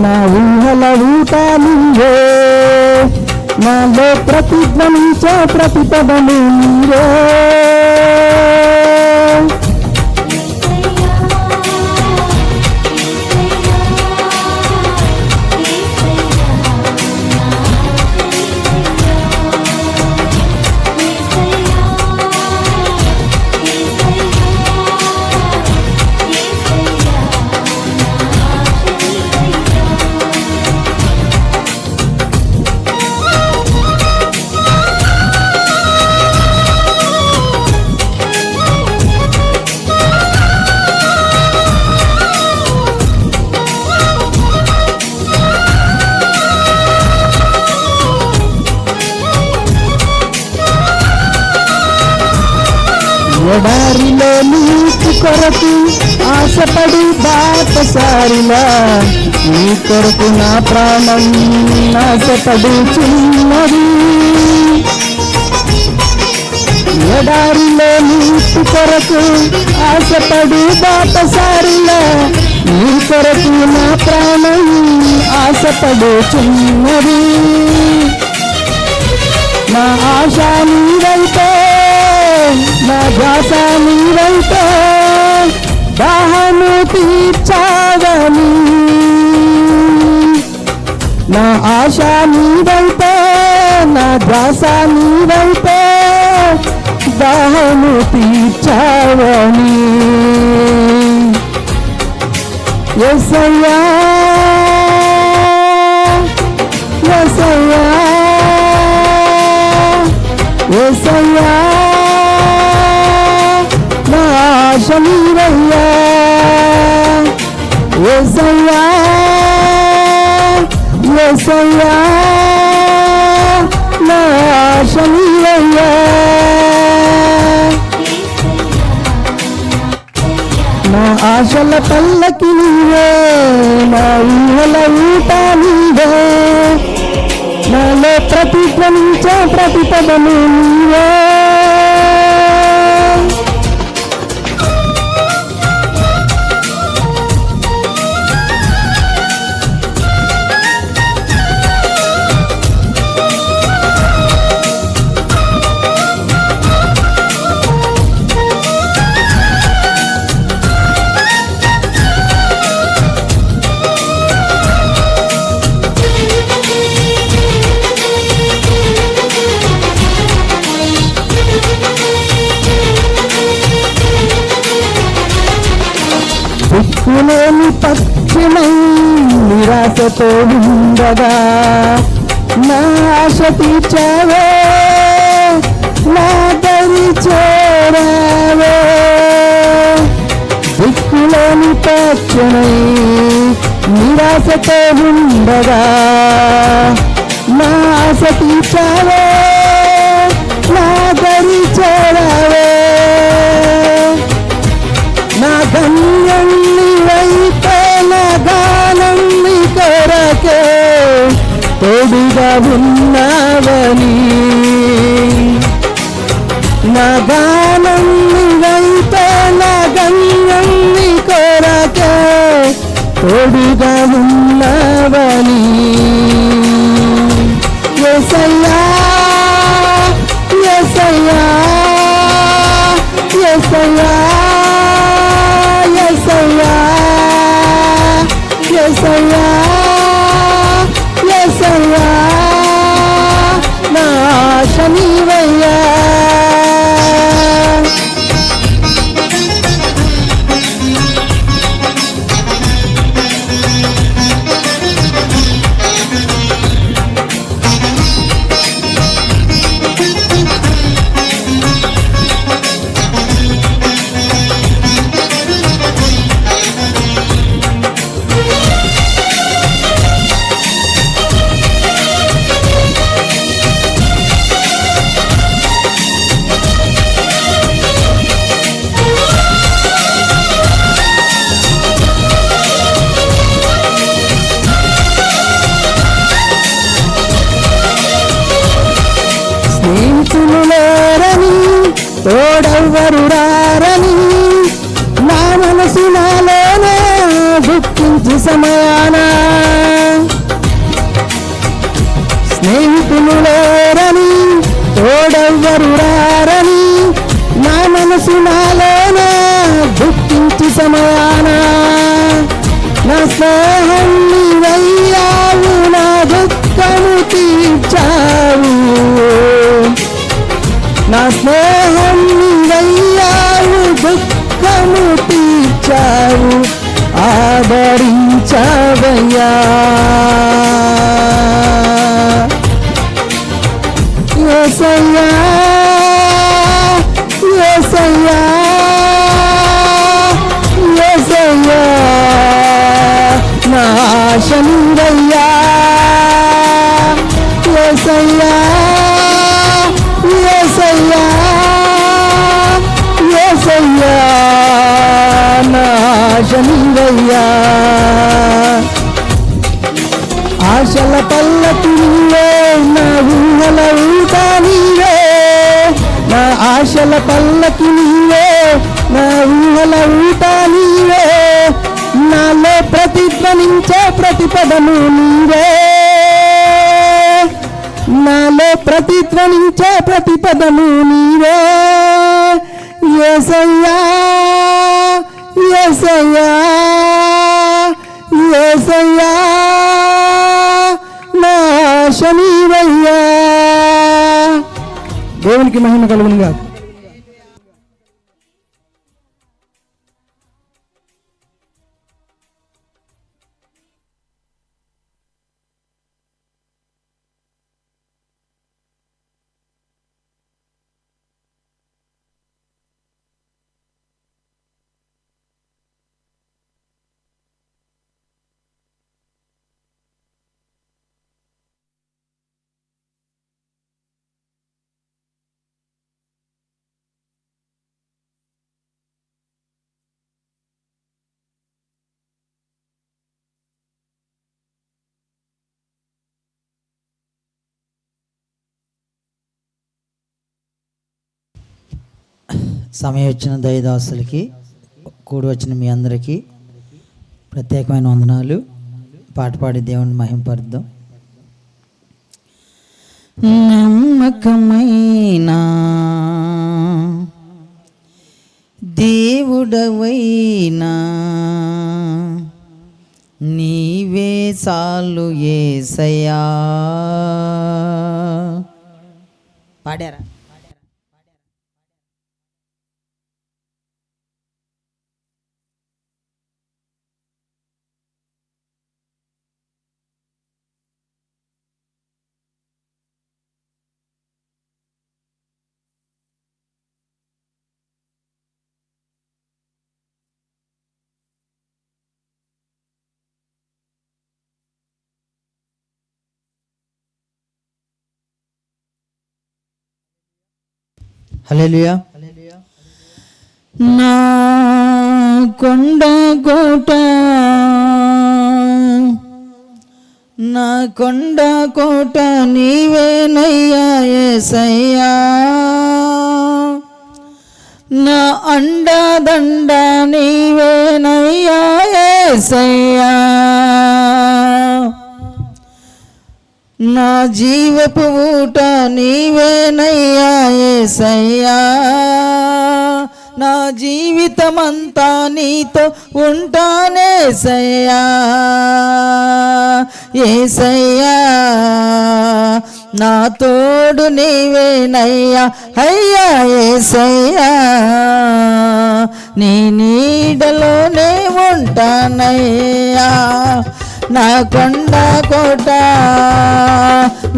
నా ఊహల ఊట నీవే, నాలో ప్రతిధ్వనించే ప్రతిపదము నీవే. ఎడారిలో నీటి కొరకు ఆశపడి బాటసారిలా, నీ కొరకు నా ప్రాణం ఆశపడుచున్నది. ఎడారిలో నీటి కొరకు ఆశపడి బాటసారిలా, నీ కొరకు నా ప్రాణం ఆశపడుచున్నది. నా ఆశ నీవైతే, నా ధ్యాస నీవైతే, దాహము తీర్చావని నా ఆశ నీవైతే నా ధ్యాస నీవైతే దాహము తీర్చావని యేసయ్యా యేసయ్యా యేసయ్యా నా ఆశ నీవయ్యా యేసయ్యా యేసయ్యా నా ఆశ నీవయ్యా నా ఆశల పల్లకి నీవే నా ఊహల ఊట నీవే నాలో ప్రతిధ్వనించే ప్రతిపదము నీవే దిక్కులేని పక్షిమై నిరాశతో ఉండగా నా ఆశ తీర్చావే నా దరి చేరావే దిక్కులేని పక్షిమై నిరాశతో ఉండగా నా ఆశ తీర్చావే నా దరి చేరావే నా గమ్యం నీవైతే నా గానం నీ కొరకే తోడుగా ఉన్నావని నా గానం నీవైతే నా గమ్యం నీ కొరకే తోడుగా ఉన్నావని యేసయ్యా యేసయ్యా యేసయ్యా యేసయ్యా యేసయ్యా యేసయ్యా నా ఆశ నీవయ్యా స్నేహితులు లేరని తోడెవ్వరు రారని నా మనసు నాలోనే దుఃఖించు సమయాన స్నేహితులు లేరని తోడెవ్వరు రారని నా మనసు నాలోనే దుఃఖించు సమయాన నా స్నేహం నీవయ్యావు నా దుఃఖము తీర్చావు నా స్నేహం నీవయ్యావు దుఃఖము తీర్చావు ఆదరించావయ్యా యేసయ్యా యేసయ్యా యేసయ్యా నా ఆశ నీవయ్యా యేసయ్యా యేసయ్యా యేసయ్యా నా ఆశ నీవయ్యా ఆశల పల్లకి నీవే నా ఊహల ఊట నీవే నా ఆశల పల్లకి నీవే నా ఊహల ఊట నీవే నాలో ప్రతిధ్వనించే ప్రతిపదము నీవే నాలో ప్రతిధ్వనించే ప్రతిపదము నీవే యేసయ్యా యేసయ్యా యేసయ్యా ఆశ నీవయ్యా. దేవునికి మహిమ కలుగును గాక. సమయం వచ్చిన దైవదాసులకి, కూడి వచ్చిన మీ అందరికీ ప్రత్యేకమైన వందనాలు. పాట పాడి దేవుని మహింపరుద్దాం. నమ్మకమైనా దేవుడవైనా నీవే చాలు యేసయ్యా. పాడారా? హల్లెలూయా. నా కొండ కోట, నా కొండ కోట నీవేనయ్యా యేసయ్యా. నా అండదండ నీవేనయ్యా యేసయ్యా. నా జీవపు ఊట నీవేనయ్యా యేసయ్యా. నా జీవితమంతా నీతో ఉంటానేసయ్యా. యేసయ్యా నా తోడు నీవేనయ్యా అయ్యా యేసయ్యా. నీ నీడలోనే ఉంటానయ్యా. నా కొండ కోట,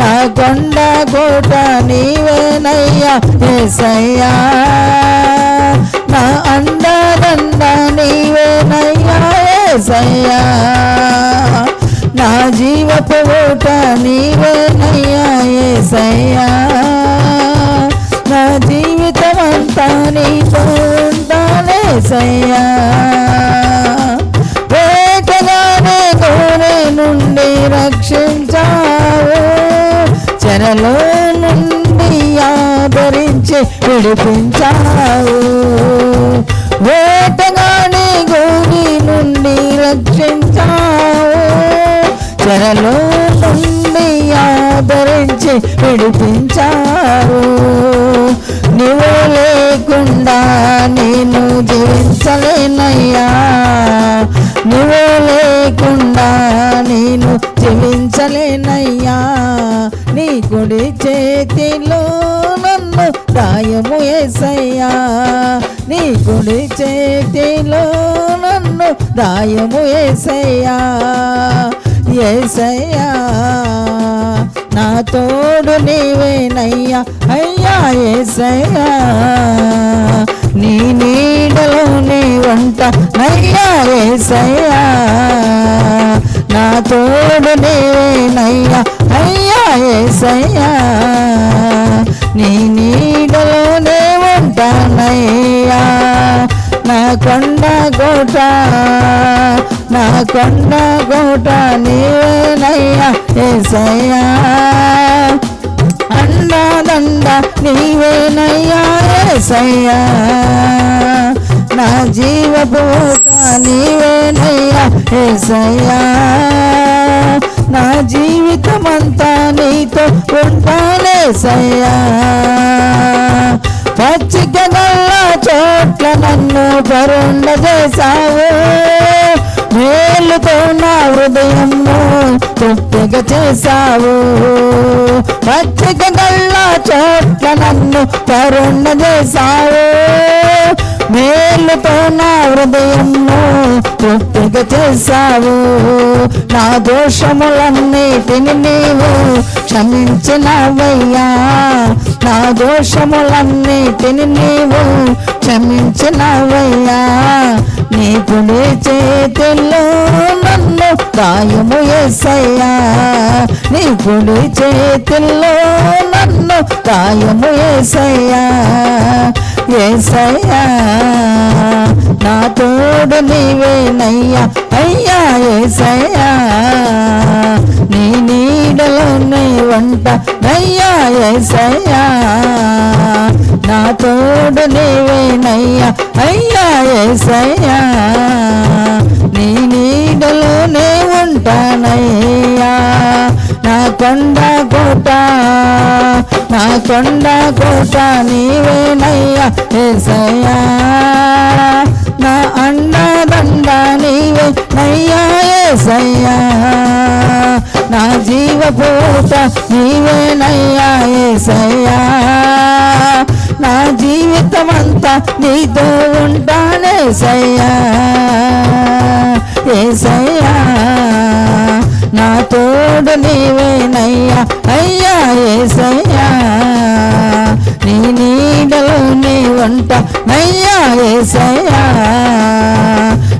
నా కొండ కోట నీవేనయ్యా యేసయ్యా. నా అండదండ నీవేనయ్యా యేసయ్యా. నా జీవపు ఊట నీవేనయ్యా యేసయ్యా. నా జీవితమంతా నీతో ఉంటానేసయ్యా. వేటగానే గోరె నుండి రక్షించావు, చెరలో నుండి ఆదరించి విడిపించావు. వేటగానే గోరి నుండి రక్షించావు, చెరలో నుండి ఆదరించి విడిపించావు. నువ్వు లేకుండా నేను జీవించలేనయ్యా. నువ్వు లేకుండా నేను జీవించలేనయ్యా. నీ కుడి చేతిలో నన్ను దాయము యేసయ్యా. నీ కుడి చేతిలో నన్ను దాయము యేసయ్యా. యేసయ్యా నా తోడు నీవేనయ్యా అయ్యా యేసయ్యా. నీ నీడలోనే ఉంటానయ్యా యేసయ్యా. నా తోడు నీవేనయ్యా అయ్యా యేసయ్యా. నీ నీడలోనే ఉంటానయ్యా. నా కొండ కోట, నా కొండ కోట నీవేనయ్యా యేసయ్యా. అండదండ నీవేనయ్యా యేసయ్యా. నా జీవపు ఊట నీవేనయ్యా యేసయ్యా. నా జీవితమంతా నీతో ఉంటానేసయ్యా. పచ్చిక గల్ల చోట్ల నన్ను పరుండ చేసావు, మేలుతో నా హృదయంను తృప్తిగా చేశావు. పచ్చిక గల్ల చోట్ల నన్ను కరుణ చేశావు. మేలుతో నా హృదయంను తృప్తిగా చేశావు. నా దోషములన్నిటిని నీవు క్షమించినవయ్యా. నా దోషములన్నిటిని నీవు క్షమించినవయ్యా. నీ కుడి చేతిలో నన్ను దాయము యేసయ్యా. నీ కుడి చేతిలో నన్ను దాయము యేసయ్యా. యేసయ్యా నా తోడు నీవేనయ్యా. అయ్యా యేసయ్యా నీ నీడలోనే వంట అయ్యా. యేసయ్యా నా తోడు నీవేనయ్యా. అయ్యా యేసయ్యా నీ నీడలోనే ఉంటానయ్యా. నా కొండ కోట నా కొండ కోట నీవేనయ్యా. యేసయ్యా నా అండదండ నీవేనయ్యా. యేసయ్యా నా జీవపోట నీవేనయ్యా. యేసయ్యా నా జీవితమంతా నీతో ఉంటానేసయ్యా. యేసయ్యా నా తోడు నీవేనయ్యా. అయ్యా యేసయ్యా నీ నీడలోనే వంట అయ్యా. యేసయ్యా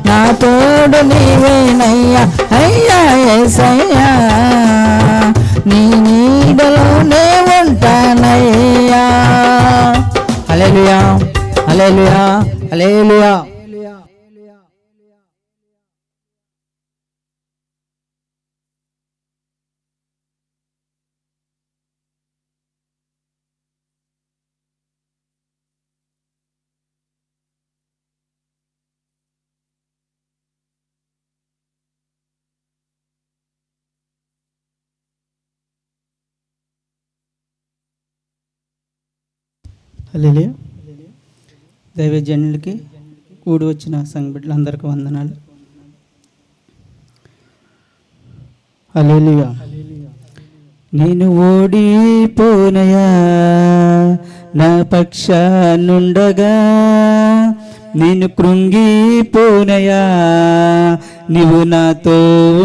నా తోడు నీవేనయ్యా. అయ్యా యేసయ్యా నీ నీడలోనే ఉంటానయ్యా. హల్లెలూయా హల్లెలూయా హల్లెలూయా. హల్లెలూయా. దైవజనులకి కూడి వచ్చిన సంఘ బిడ్డలందరికీ వందనాలు. హల్లెలూయా. నేను ఓడిపోనయా నా పక్షానుండగా, నేను కృంగిపోనయా నీవు నాతో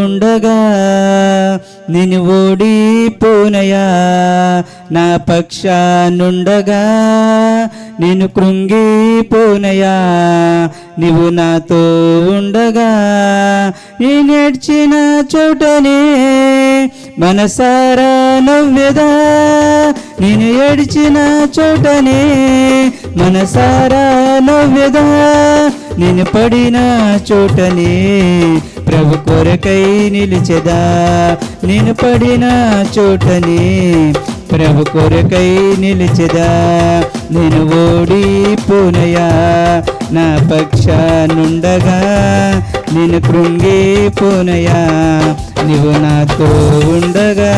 ఉండగా. నేను ఓడిపోనయా నా పక్షానుండగా, నేను కృంగిపోనయా నీవు నాతో ఉండగా. నేను ఏడ్చిన చోటనే మనసారా నవ్వెదా, నేను ఏడ్చిన చోటనే మనసారా నవ్వెదా. నేను పడిన చోటనే ప్రభు కొరకై నిలిచెదా. నేను పడిన చోటనే ప్రభు కొరకై నిలిచెదా. నేను ఓడిపోనయా నా పక్షానుండగా, నేను కృంగిపోనయా నీవు నాతో ఉండగా.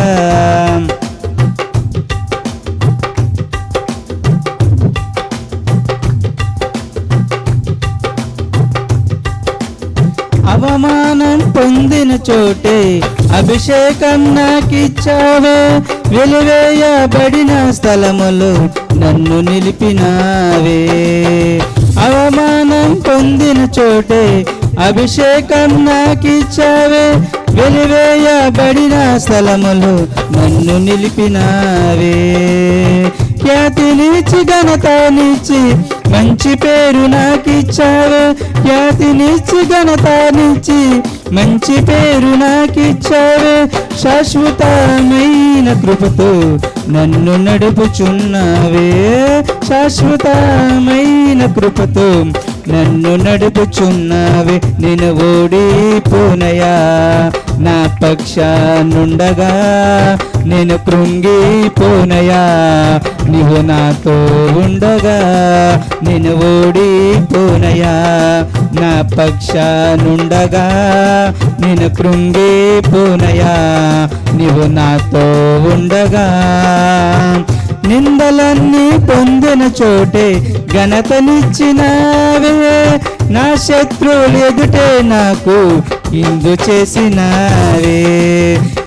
అవమానం పొందిన చోటే అభిషేకం నాకిచ్చావే, వెలివేయబడిన స్థలములు నన్ను నిలిపినావే. అవమానం పొందిన చోటే అభిషేకం నాకిచ్చావే, వెలివేయబడిన స్థలములు నన్ను నిలిపినావే. ఖ్యాతినిచ్చి ఘనతనిచ్చి మంచి పేరు నాకిచ్చావే, ఖ్యాతినిచ్చి ఘనతనిచ్చి మంచి పేరు నాకిచ్చావే. శాశ్వతమైన కృపతో నన్ను నడుపుచున్నావే, శాశ్వతమైన కృపతో నన్ను నడుపుచున్నావే. నేను ఓడిపోనయా నా పక్షానుండగా, నేను కృంగిపోనయా నీవు నాతో ఉండగా. నేను ఓడిపోనయా నా పక్షానుండగా, నేను కృంగిపోనయా నీవు నాతో ఉండగా. నిందలన్నీ పొందిన చోటే ఘనతనిచ్చినావే, నా శత్రువులు ఎదుటే నాకు ఇందు చేసినావే.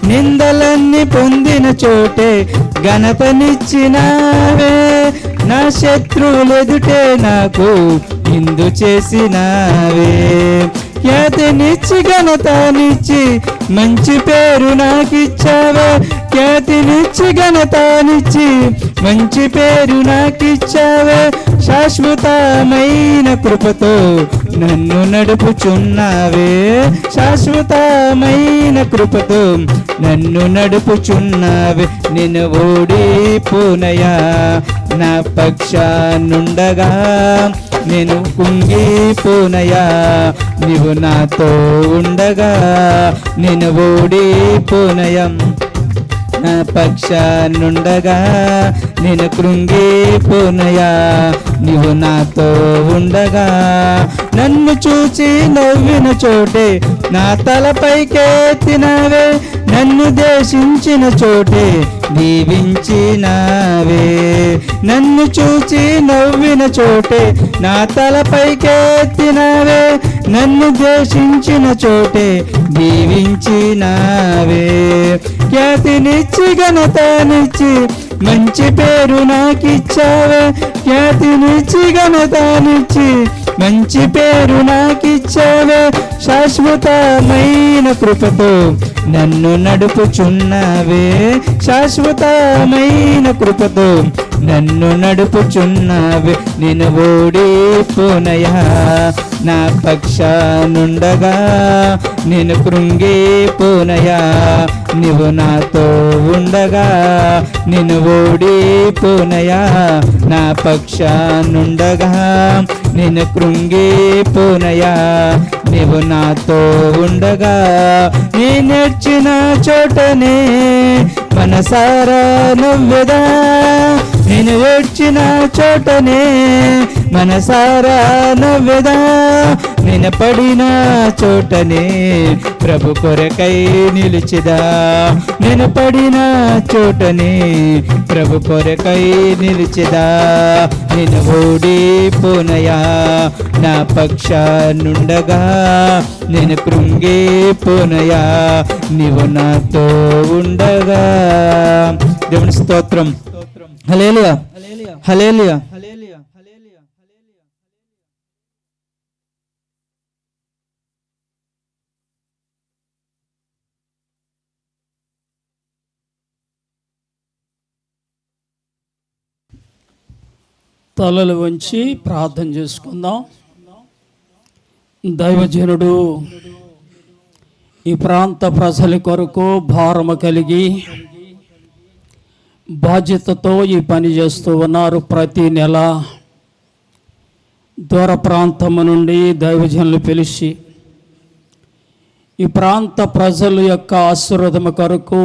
నిందలన్నీ పొందిన చోటే ఘనతనిచ్చినావే. నా శత్రువులెదుటే నాకు ఇందు చేసినావే. ఖ్యాతినిచ్చి ఘనతనిచ్చి మంచి పేరు నాకిచ్చావే. ఖ్యాతినిచ్చి ఘనతనిచ్చి మంచి పేరు నాకిచ్చావే. శాశ్వతమైన కృపతో నన్ను నడుపుచున్నావే. శాశ్వతమైన కృపతో నన్ను నడుపుచున్నావే. నేను ఓడిపోనయా నా పక్షానుండగా, నేను కుంగిపోనయా నీవు నాతో ఉండగా. నేను ఓడిపోనయా నా పక్షానుండగా, నేను కృంగిపోనయా నీవు నాతో ఉండగా. నన్ను చూచి నవ్విన చోటే నా తలపైకెత్తినావే. నన్ను దేశించిన చోటే దీవించినావే. నన్ను చూచి నవ్విన చోటే నా తలపైకెత్తినావే. నన్ను దేశించిన చోటే దీవించినావే. ఖ్యాతినిచ్చి ఘనతనిచ్చి మంచి పేరు నాకిచ్చావే. ఖ్యాతినిచ్చి ఘనతనిచ్చి మంచి పేరు నాకిచ్చావే. శాశ్వతమైన కృపతో నన్ను నడుపుచున్నావే. శాశ్వతమైన కృపతో నన్ను నడుపుచున్నావే. నేను ఓడిపోనయా నా పక్షానుండగా, నేను కృంగిపోనయా నీవు నాతో ఉండగా. నేను ఓడిపోనయా నా పక్షానుండగా, నేను కృంగిపోనయా నీవు నాతో ఉండగా. నీ నేర్చిన చోటనే మనసారా నవ్వెదా. నేను ఏడ్చిన చోటనే మనసారా నవ్వెదా. నేను పడిన చోటనే ప్రభు కొరకై నిలిచెదా. నేను పడిన చోటనే ప్రభు కొరకై నిలిచెదా. నేను ఓడిపోనయా నా పక్షానుండగా, నేను కృంగిపోనయా నీవు నాతో ఉండగా. దేవుని స్తోత్రం. హల్లెలూయా, హల్లెలూయా. తలలు వంచి ప్రార్థన చేసుకుందాం. దైవజనుడు ఈ ప్రాంత ప్రజల కొరకు భారము కలిగి బాధ్యతతో ఈ పని చేస్తూ ఉన్నారు. ప్రతి నెల దూర ప్రాంతము నుండి దైవజనులు పిలిచి ఈ ప్రాంత ప్రజల యొక్క ఆశీర్వాదము కొరకు,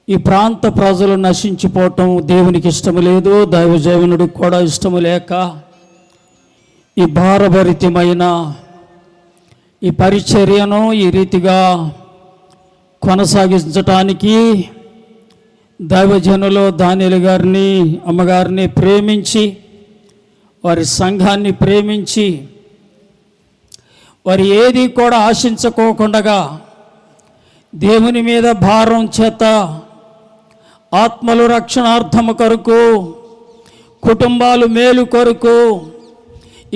ఈ ప్రాంత ప్రజలు నశించిపోవటం దేవునికి ఇష్టము లేదు, దైవజనుడికి కూడా ఇష్టము లేక ఈ భారభరితమైన ఈ పరిచర్యను ఈ రీతిగా కొనసాగించటానికి దైవజనులు దానియేలు గారిని, అమ్మగారిని ప్రేమించి, వారి సంఘాన్ని ప్రేమించి, వారు ఏది కూడా ఆశించుకోకుండా దేవుని మీద భారం చేత ఆత్మలు రక్షణార్థము కొరకు, కుటుంబాలు మేలు కొరకు,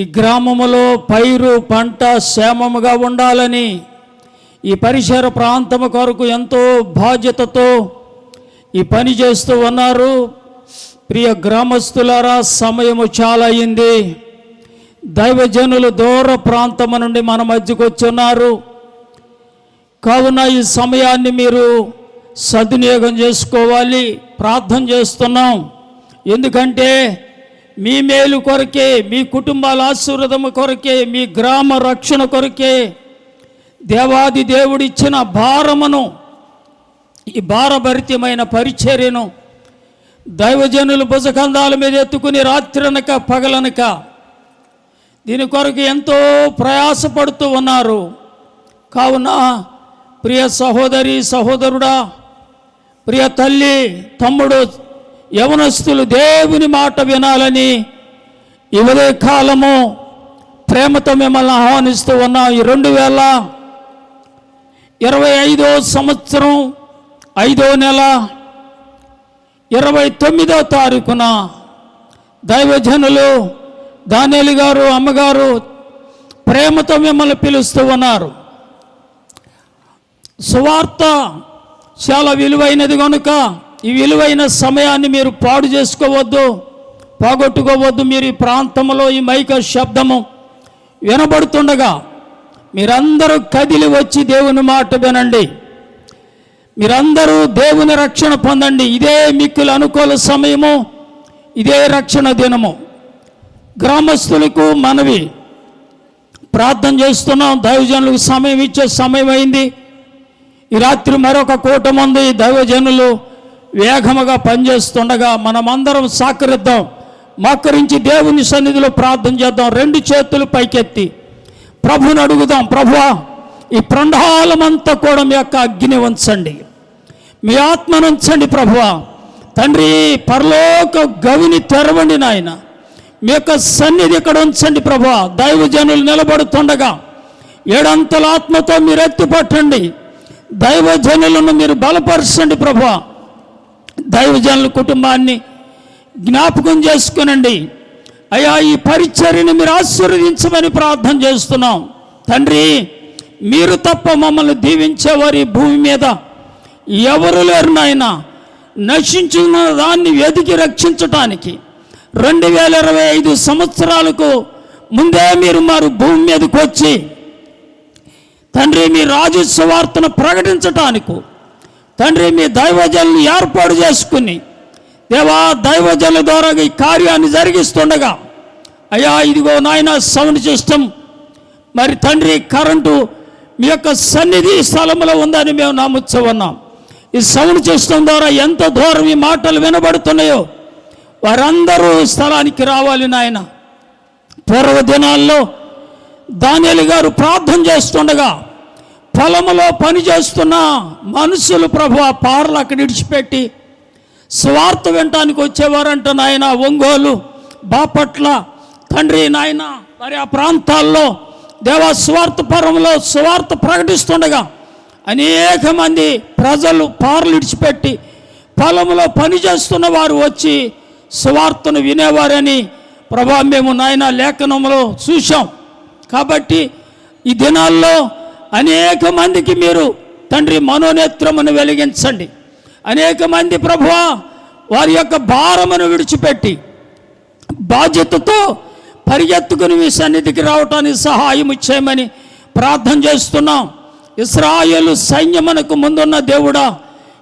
ఈ గ్రామములో పైరు పంట క్షేమముగా ఉండాలని ఈ పరిసర ప్రాంతము కొరకు ఎంతో బాధ్యతతో ఈ పని చేస్తూ ఉన్నారు. ప్రియ గ్రామస్తులారా, సమయము చాలా అయింది. దైవజనులు దూర ప్రాంతము నుండి మన మధ్యకు వచ్చున్నారు. కావున ఈ సమయాన్ని మీరు సద్వినియోగం చేసుకోవాలి. ప్రార్థన చేస్తున్నాం. ఎందుకంటే మీ మేలు కొరకే, మీ కుటుంబాల ఆశీర్వాదము కొరకే, మీ గ్రామ రక్షణ కొరకే దేవాది దేవుడిచ్చిన భారమును, ఈ భారభరితమైన పరిచర్యను దైవజనులు భుజకంధాల మీద ఎత్తుకుని రాత్రనక పగలనక దీని కొరకు ఎంతో ప్రయాసపడుతూ ఉన్నారు. కావున ప్రియ సహోదరి, సహోదరుడా, ప్రియ తల్లి, తమ్ముడు, యవనస్తులు దేవుని మాట వినాలని ఈ ఉదయ కాలము ప్రేమతో మిమ్మల్ని ఆహ్వానిస్తూ ఉన్నాం. ఈ 25వ సంవత్సరం 5వ నెల 29వ తారీఖున దైవజనులు దానియేలు గారు అమ్మగారు ప్రేమతో మిమ్మల్ని పిలుస్తూ ఉన్నారు. సువార్త చాలా విలువైనది కనుక ఈ విలువైన సమయాన్ని మీరు పాడు చేసుకోవద్దు, పోగొట్టుకోవద్దు. మీరు ఈ ప్రాంతంలో ఈ మైక శబ్దము వినబడుతుండగా మీరందరూ కదిలి వచ్చి దేవుని మాట వినండి. మీరందరూ దేవుని రక్షణ పొందండి. ఇదే మిక్కుల అనుకూల సమయము, ఇదే రక్షణ దినము. గ్రామస్తులకు మనవి, ప్రార్థన చేస్తున్నాం. దైవజనులకు సమయం ఇచ్చే సమయం అయింది. ఈ రాత్రి మరొక కూటమి ఉంది. దైవజనులు వేగముగా పనిచేస్తుండగా మనమందరం సహకరిద్దాం, మోకరించి దేవుని సన్నిధిలో ప్రార్థన చేద్దాం. 2 చేతులు పైకెత్తి ప్రభుని అడుగుదాం. ప్రభువా, ఈ ప్రండాలమంతా కూడా మీ యొక్క అగ్ని ఉంచండి, మీ ఆత్మను ఉంచండి. ప్రభువా తండ్రి, పరలోక గవిని తెరవండి నాయన, మీ యొక్క సన్నిధి ఇక్కడ ఉంచండి. ప్రభువా దైవజనులు నిలబడుతుండగా 7 అంతల ఆత్మతో మీరు ఎత్తిపట్టండి, దైవజనులను మీరు బలపరచండి. ప్రభువా దైవజనుల కుటుంబాన్ని జ్ఞాపకం చేసుకునండి. అయ్యా, ఈ పరిచర్యని మీరు ఆశీర్వదించమని ప్రార్థన చేస్తున్నాం. తండ్రి, మీరు తప్ప మమ్మల్ని దీవించేవారు ఈ భూమి మీద ఎవరు లేరు నాయన. నశించిన దాన్ని వెతికి రక్షించటానికి 2025 సంవత్సరాలకు ముందే మీరు మారు భూమి మీదకి వచ్చి తండ్రి మీ రాజు సువార్తను ప్రకటించటానికి తండ్రి మీ దైవజనులు ఏర్పాటు చేసుకుని దేవా దైవజనుల ద్వారా ఈ కార్యాన్ని జరిగిస్తుండగా అయ్యా ఇదిగో నాయన సౌండ్ సిస్టమ్ మరి తండ్రి కరెంటు మీ యొక్క సన్నిధి స్థలంలో ఉందని మేము నమ్ముతూ ఉన్నాం. ఈ సౌండ్ సిస్టమ్ ద్వారా ఎంత దూరం ఈ మాటలు వినబడుతున్నాయో వారందరూ స్థలానికి రావాలి నాయన. పూర్వ దినాల్లో దానియేలు గారు ప్రార్థన చేస్తుండగా పొలములో పనిచేస్తున్న మనుషులు ప్రభు ఆ పార్లు అక్కడ ఇడిచిపెట్టి స్వార్థ వినటానికి వచ్చేవారంట నాయన. ఒంగోలు, బాపట్ల తండ్రి నాయన మరి ఆ ప్రాంతాల్లో దేవా స్వార్థ పరంలో స్వార్థ ప్రకటిస్తుండగా అనేక మంది ప్రజలు పార్లు ఇడిచిపెట్టి పొలంలో పనిచేస్తున్న వారు వచ్చి స్వార్థను వినేవారని ప్రభా మేము నాయన లేఖనంలో చూసాం. కాబట్టి ఈ దినాల్లో అనేక మందికి మీరు తండ్రి మనోనేత్రమును వెలిగించండి. అనేక మంది ప్రభువా వారి యొక్క భారమును విడిచిపెట్టి బాధ్యతతో పరిగెత్తుకుని మీ సన్నిధికి రావటానికి సహాయం చేయమని ప్రార్థన చేస్తున్నాం. ఇశ్రాయేలు సైన్యమునకు ముందున్న దేవుడా,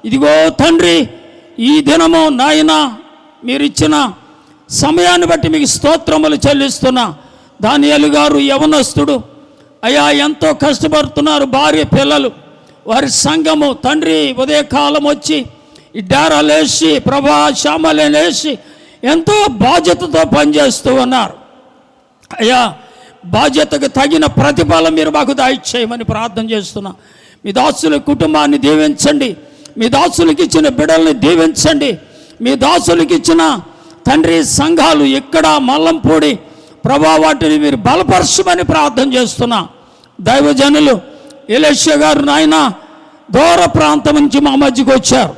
ఇదిగో తండ్రి ఈ దినము నాయన మీరిచ్చిన సమయాన్ని బట్టి మీకు స్తోత్రములు చెల్లిస్తున్నా. దానియేలు గారు యవనస్తుడు అయ్యా, ఎంతో కష్టపడుతున్నారు. భార్య పిల్లలు వారి సంఘము తండ్రి ఉదయకాలం వచ్చి ఈ డేరాలేసి ప్రభా శ్యామలేసి ఎంతో బాధ్యతతో పనిచేస్తూ ఉన్నారు. అయ్యా బాధ్యతకు తగిన ప్రతిఫలం మీరు మాకు దయచేయమని ప్రార్థన చేస్తున్నా. మీ దాసుల కుటుంబాన్ని దీవించండి, మీ దాసులకు ఇచ్చిన బిడ్డల్ని దీవించండి, మీ దాసులకు ఇచ్చిన తండ్రి సంఘాలు ఇక్కడ మల్లంపూడి ప్రభా వాటిని మీరు బలపరచమని ప్రార్థన చేస్తున్నా. దైవజనులు ఎలీషా గారు నాయన దూర ప్రాంతం నుంచి మా మధ్యకు వచ్చారు.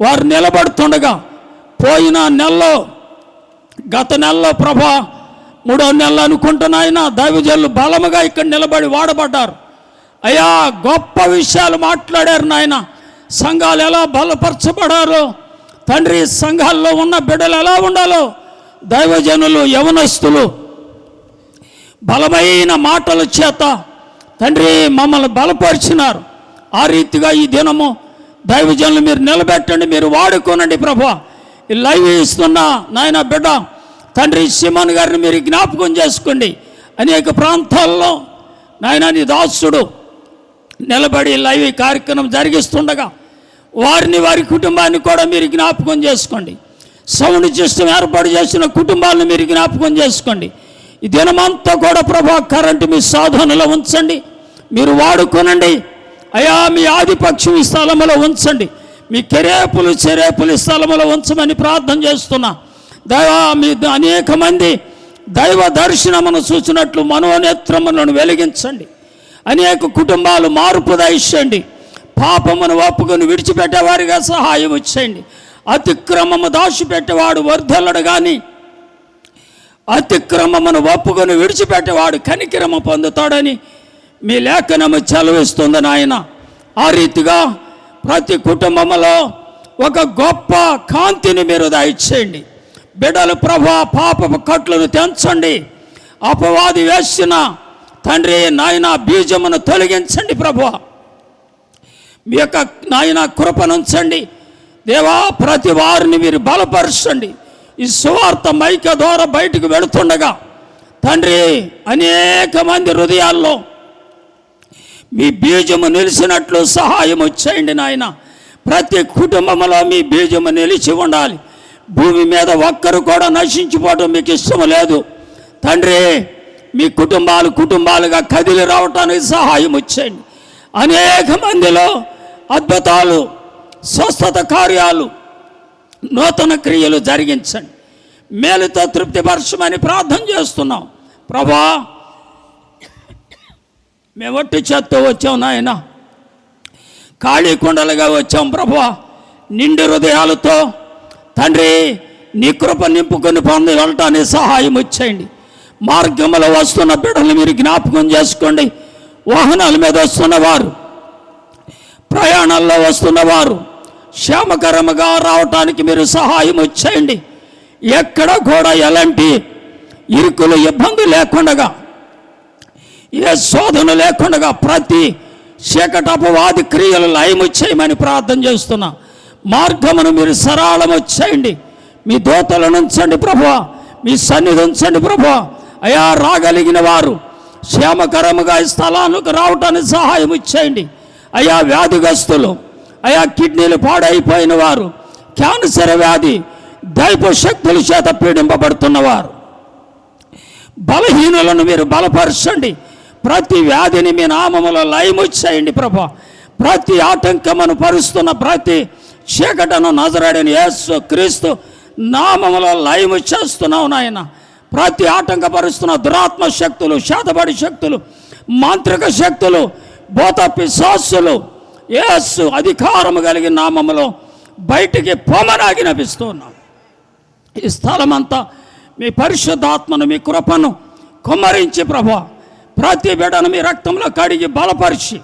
వారు నిలబడుతుండగా పోయిన నెలలో గత నెలలో ప్రభా 3వ నెల అనుకుంటున్నాయన దైవజనులు బలముగా ఇక్కడ నిలబడి వాడబడ్డారు. అయ్యా గొప్ప విషయాలు మాట్లాడారు నాయన. సంఘాలు ఎలా బలపరచబడారో తండ్రి, సంఘాల్లో ఉన్న బిడ్డలు ఎలా ఉండాలో దైవజనులు యవనస్తులు బలమైన మాటల చేత తండ్రి మమ్మల్ని బలపరిచినారు. ఆ రీతిగా ఈ దినము దైవజనులు మీరు నిలబెట్టండి, మీరు వాడుకోనండి ప్రభా. ఈ లైవ్ ఇస్తున్న నాయన బిడ్డ తండ్రి సిమోన్ గారిని మీరు జ్ఞాపకం చేసుకోండి. అనేక ప్రాంతాల్లో నాయన నీ దాసుడు నిలబడి లైవ్ కార్యక్రమం జరిగిస్తుండగా వారిని వారి కుటుంబాన్ని కూడా మీరు జ్ఞాపకం చేసుకోండి. సౌండ్ సిస్టమ్ ఏర్పాటు చేసిన కుటుంబాలను మీరు జ్ఞాపకం చేసుకోండి. ఈ దినమంతా కూడా ప్రభా కరెంటు మీ సాధనలో ఉంచండి, మీరు వాడుకోనండి. అయ్యా మీ ఆధిపత్యం ఈ స్థలంలో ఉంచండి, మీ చెరేపులు ఈ స్థలంలో ఉంచమని ప్రార్థన చేస్తున్నా. దైవా మీ అనేక మంది దైవ దర్శనమును చూసినట్లు మనోనేత్రములను వెలిగించండి. అనేక కుటుంబాలు మార్పు దయచేయండి. పాపమును ఒప్పుకొని విడిచిపెట్టేవారిగా సహాయం వచ్చేయండి. అతిక్రమము దాచిపెట్టేవాడు వర్ధలడు కానీ అతిక్రమమును ఒప్పుకొని విడిచిపెట్టేవాడు కనికిరమ పొందుతాడని మీ లేఖనము చదివిస్తుంది నాయన. ఆ రీతిగా ప్రతి కుటుంబంలో ఒక గొప్ప కాంతిని మీరు దయచేయండి. బిడ్డలు ప్రభా పాపపు కట్లను తెంచండి. అపవాది వేసిన తండ్రి నాయన బీజమును తొలగించండి ప్రభా. మీ యొక్క నాయన కృపనుంచండి దేవా. ప్రతి వారిని మీరు బలపరచండి. ఈ సువార్త మైక ద్వారా బయటకు వెళుతుండగా తండ్రి అనేక మంది హృదయాల్లో మీ బీజము నిలిచినట్లు సహాయం వచ్చేయండి నాయన. ప్రతి కుటుంబంలో మీ బీజము నిలిచి ఉండాలి. భూమి మీద ఒక్కరు కూడా నశించిపోవడం మీకు ఇష్టం లేదు తండ్రి. మీ కుటుంబాలుగా కదిలి రావటానికి సహాయం వచ్చేయండి. అనేక మందిలో అద్భుతాలు, స్వస్థత కార్యాలు, నూతన క్రియలు జరిగించండి. మేలుతో తృప్తిపరచమని ప్రార్థన చేస్తున్నాం ప్రభా. మేము ఒట్టి చేత్తో వచ్చాం నాయన, ఖాళీ కుండలుగా వచ్చాం ప్రభా. నిండు హృదయాలతో తండ్రి నీ కృప నింపుకొని పొంది వెళ్ళటానికి సహాయం వచ్చేయండి. మార్గంలో వస్తున్న బిడ్డలు మీరు జ్ఞాపకం చేసుకోండి. వాహనాల మీద వస్తున్నవారు, ప్రయాణాల్లో వస్తున్నవారు క్షేమకరముగా రావటానికి మీరు సహాయం వచ్చేయండి. ఎక్కడ కూడా ఎలాంటి ఇరుకులు ఇబ్బంది లేకుండా, ఏ శోధన లేకుండా ప్రతి చీకటపవాది క్రియలు లయము చేయమని ప్రార్థన చేస్తున్నా. మార్గమును మీరు సరళం వచ్చేయండి. మీ దూతలను ఉంచండి ప్రభువా, మీ సన్నిధి ఉంచండి ప్రభువా. అయా రాగలిగిన వారు క్షేమకరముగా ఈ స్థలానికి రావటానికి సహాయం ఇచ్చేయండి. అయా వ్యాధిగ్రస్తులు, అయా కిడ్నీలు పాడైపోయిన వారు, క్యాన్సర్ వ్యాధి దైవ శక్తుల చేత పీడింపబడుతున్నవారు, బలహీనులను మీరు బలపరచండి. ప్రతి వ్యాధిని మీ నామములో లయముచ్చేయండి ప్రభా. ప్రతి ఆటంకమును పరుస్తున్న ప్రతి చీకటను నజరేయుడైన యేసు క్రీస్తు నామములో లయము చేస్తున్నావు నాయన. ప్రతి ఆటంకపరుస్తున్న దురాత్మ శక్తులు, శాతబడి శక్తులు, మాంత్రిక శక్తులు, భూత పిశాచులు యేసు అధికారము కలిగిన నామములో బయటికి పొమ్మనాజ్ఞాపిస్తున్నాం. ఈ స్థలమంతా మీ పరిశుద్ధాత్మను, మీ కృపను కుమ్మరించి ప్రభా ప్రతి బిడ్డను మీ రక్తంలో కడిగి బలపరిచి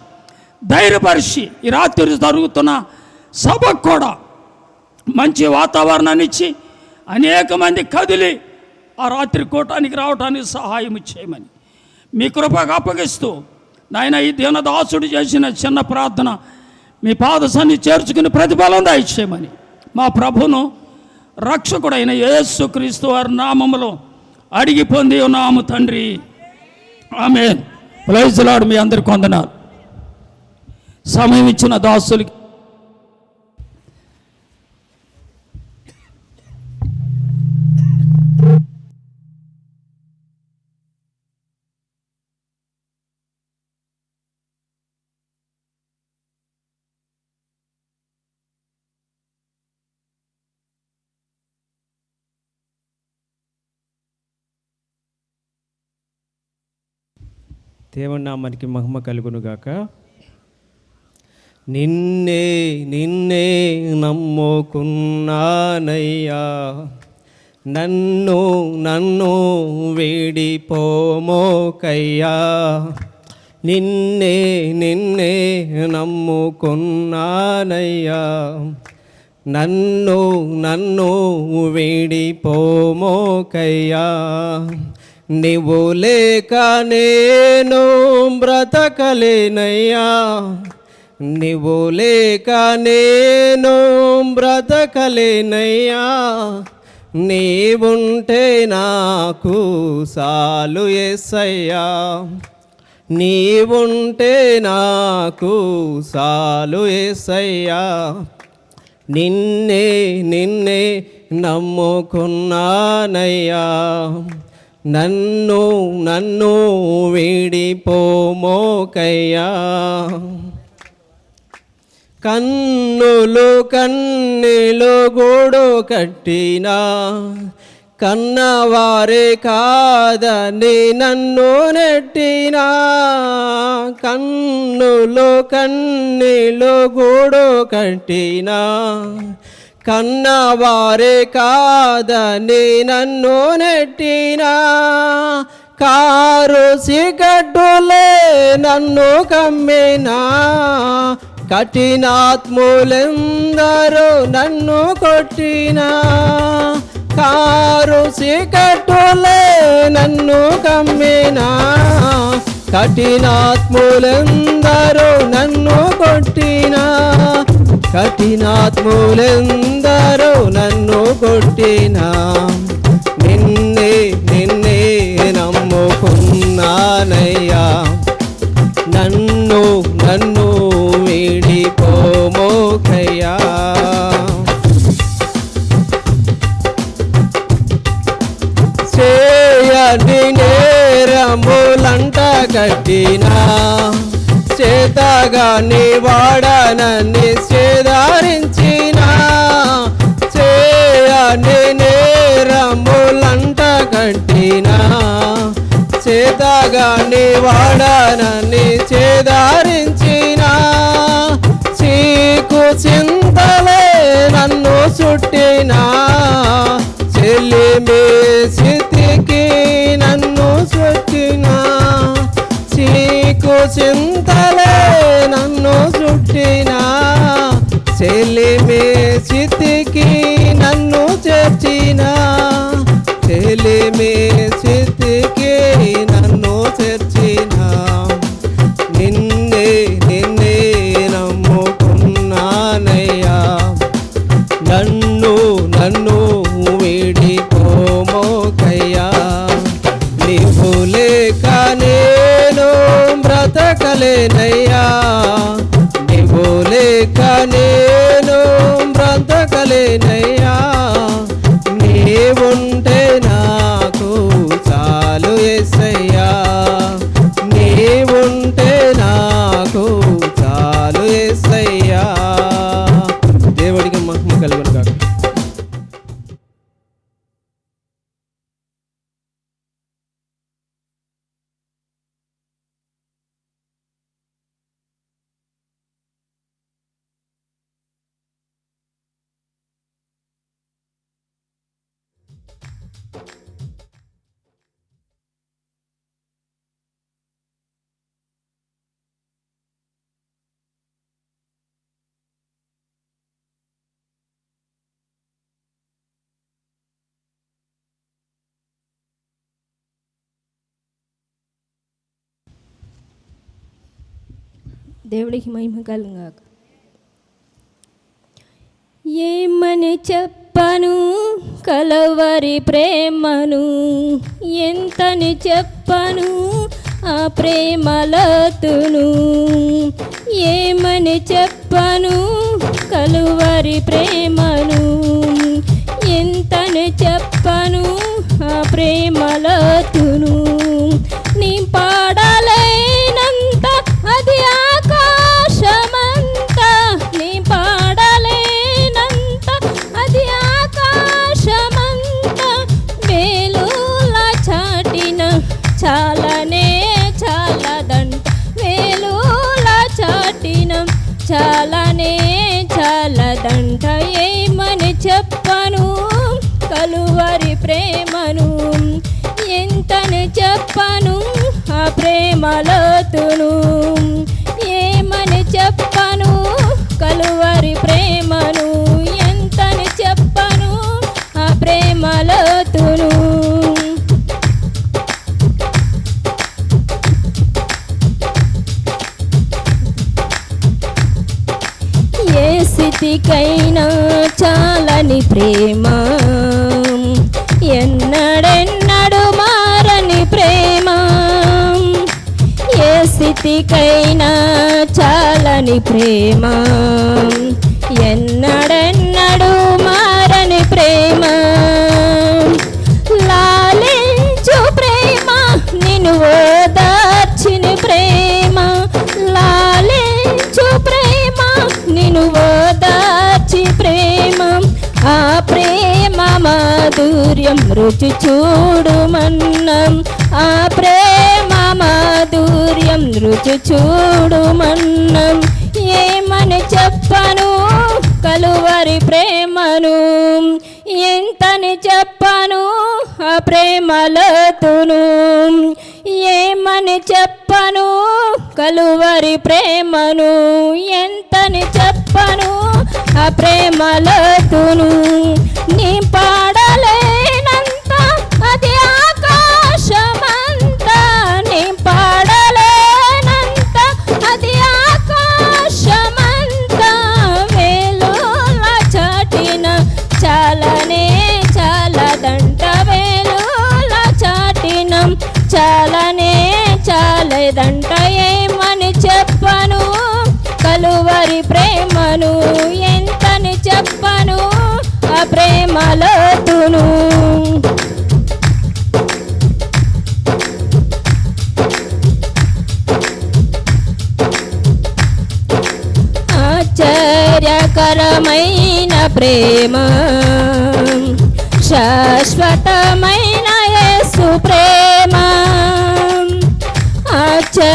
ధైర్యపరిచి ఈ రాత్రి జరుగుతున్న సభకు కూడా మంచి వాతావరణాన్ని ఇచ్చి అనేక మంది కదిలి ఆ రాత్రి కూటానికి రావడానికి సహాయం చేయమని మీ కృపకు అప్పగిస్తూ నాయన ఈ దీనదాసుడు చేసిన చిన్న ప్రార్థన మీ పాద సన్నిధి చేర్చుకుని ప్రతిఫలం దయచేయమని మా ప్రభును రక్షకుడైన యేసు క్రీస్తు వారి నామములో అడిగి పొంది ఉన్నాము తండ్రి. ఆమేన్. Praise the lord. మీ అందరికి వందనాలు. సమయం ఇచ్చిన దాసులకి దేవుని నామానికి మహిమ కలుగునుగాక. నిన్నే నిన్నే నమ్ముకున్నానయ్యా, నన్ను నన్ను వేడిపోమోకయ్యా. నిన్నే నిన్నే నమ్ముకున్నానయ్యా, నన్ను నన్ను వేడిపోమోకయ్యా. నీవు లేక నేను బ్రతకలేనయ్యా, నీవు లేక నేను బ్రతకలేనయ్యా. నీవుంటే నాకు సాలు యేసయ్యా, నీవుంటే నాకు సాలు యేసయ్యా. నిన్నే నిన్నే నమ్ముకున్నానయ్యా, నన్ను నన్ను వీడిపోమోకయ్యా. కన్నులు కన్నీలు గూడు కట్టినా, కన్నవారే కాదని నన్ను నెట్టినా, కన్నులో కన్నీళ్ళు గూడు కట్టినా, కన్నవారే కాదని నన్ను నెట్టినా, కారు సిగడ్డులే నన్ను కమ్మినా, కఠినాత్ములెందరూ నన్ను కొట్టినా, కారు సిగడ్డులే నన్ను కమ్మినా, కఠినాత్ములెందరూ నన్ను కొట్టినా, కఠినాత్ములెందరూ నన్ను కొట్టినా, నిన్నే నిన్నే నమ్ముకున్నానయ్యా, నన్ను నన్ను వీడిపోమోకయ్యా. చేయని నేరములంట కట్టినా, చేతగాని వాడనని చేదారించినా, చేయని నేరములంట కట్టినా, చేతగాని వాడనని చేదారించినా, చీకు చింతలే నన్ను చుట్టినా, చెల్లిమే స్థితికి నన్ను చుట్టినా, చీకు చింతలే నన్ను చుట్టినా, చెల్లిమే స్థితికి నన్ను చేర్చినా, చెల్లిమే స్థితికి నన్ను చేర్చినా, నిన్నే నిన్నే నమ్ముకున్నానయ్యా, నన్ను నన్ను వీడిపోమోకయ్యా. నీవు లేక నేను బ్రతకలేనయ్యా, నీవు లేక నేను బ్రతకలేనయ్యా, నీవుంటే నాకు చాలు యేసయ్యా, నీవుంటే నాకు చాలు యేసయ్యా. దేవుడికి మహిమ కలుగును గాక. దేవుడికి మహిమ కలుగాక. ఏమని చెప్పను కలవరి ప్రేమను, ఎంతని చెప్పను ఆ ప్రేమలతును, ఏమని చెప్పను కలువరి ప్రేమను, ఎంతని చెప్పను ఆ ప్రేమలతును, నీ పాడలేనంత అది ఆకాశమంత, నీ పాడలేనంత అది ఆకాశమంత, వేలుల చాటిన చాలనే చాలదంట, వేలుల చాటిన చాలనే చాలదంట, ఏమని చెప్పను కలువరి ప్రేమను, ఎంతని చెప్పను ఆ ప్రేమలతును, ఏమని చెప్పను కలువరి ప్రేమను, ఎంతని చెప్పను ఆ ప్రేమలతును. ఏ స్థితికైనా చాలని ప్రేమ, ఎన్నడెన్నడు మారని ప్రేమ, ఏ స్థితికైనా చాలని ప్రేమ, ఎన్నడెన్నడు మారని ప్రేమ, లాలించు ప్రేమ నిన్ను ఓదార్చిన ప్రేమ, లాలించు ప్రేమ నిన్ను ఓదార్చి ప్రేమ, ఆ ప్రేమ మాధుర్యం రుచి చూడుమన్నం, ఆ ప్రేమ మాధుర్యం రుచి చూడుమన్నం. ఏమని చెప్పను కలువరి ప్రేమను, ఎంతని చెప్పను ఆ ప్రేమలతును. ఏమని చెప్పను కలువరి ప్రేమను, ఎంతని చెప్పను ఆ ప్రేమలతును. నీ పాడలేనంత అది ఆకాశమంత, నీ పాడలేనంత అది ఆకాశమంత. వేలుల చాటిన చాలనే చాలదంట, వేలుల చాటిన చాలనే చాలదంట. ఏమని చెప్పను కలువరి ప్రేమను, ఎంతని చెప్పను ఆ ప్రేమలతును. ఆశ్చర్యకరమైన ప్రేమ, శాశ్వతమైన యేసు ప్రేమ. ఆశ్చర్యకరమైన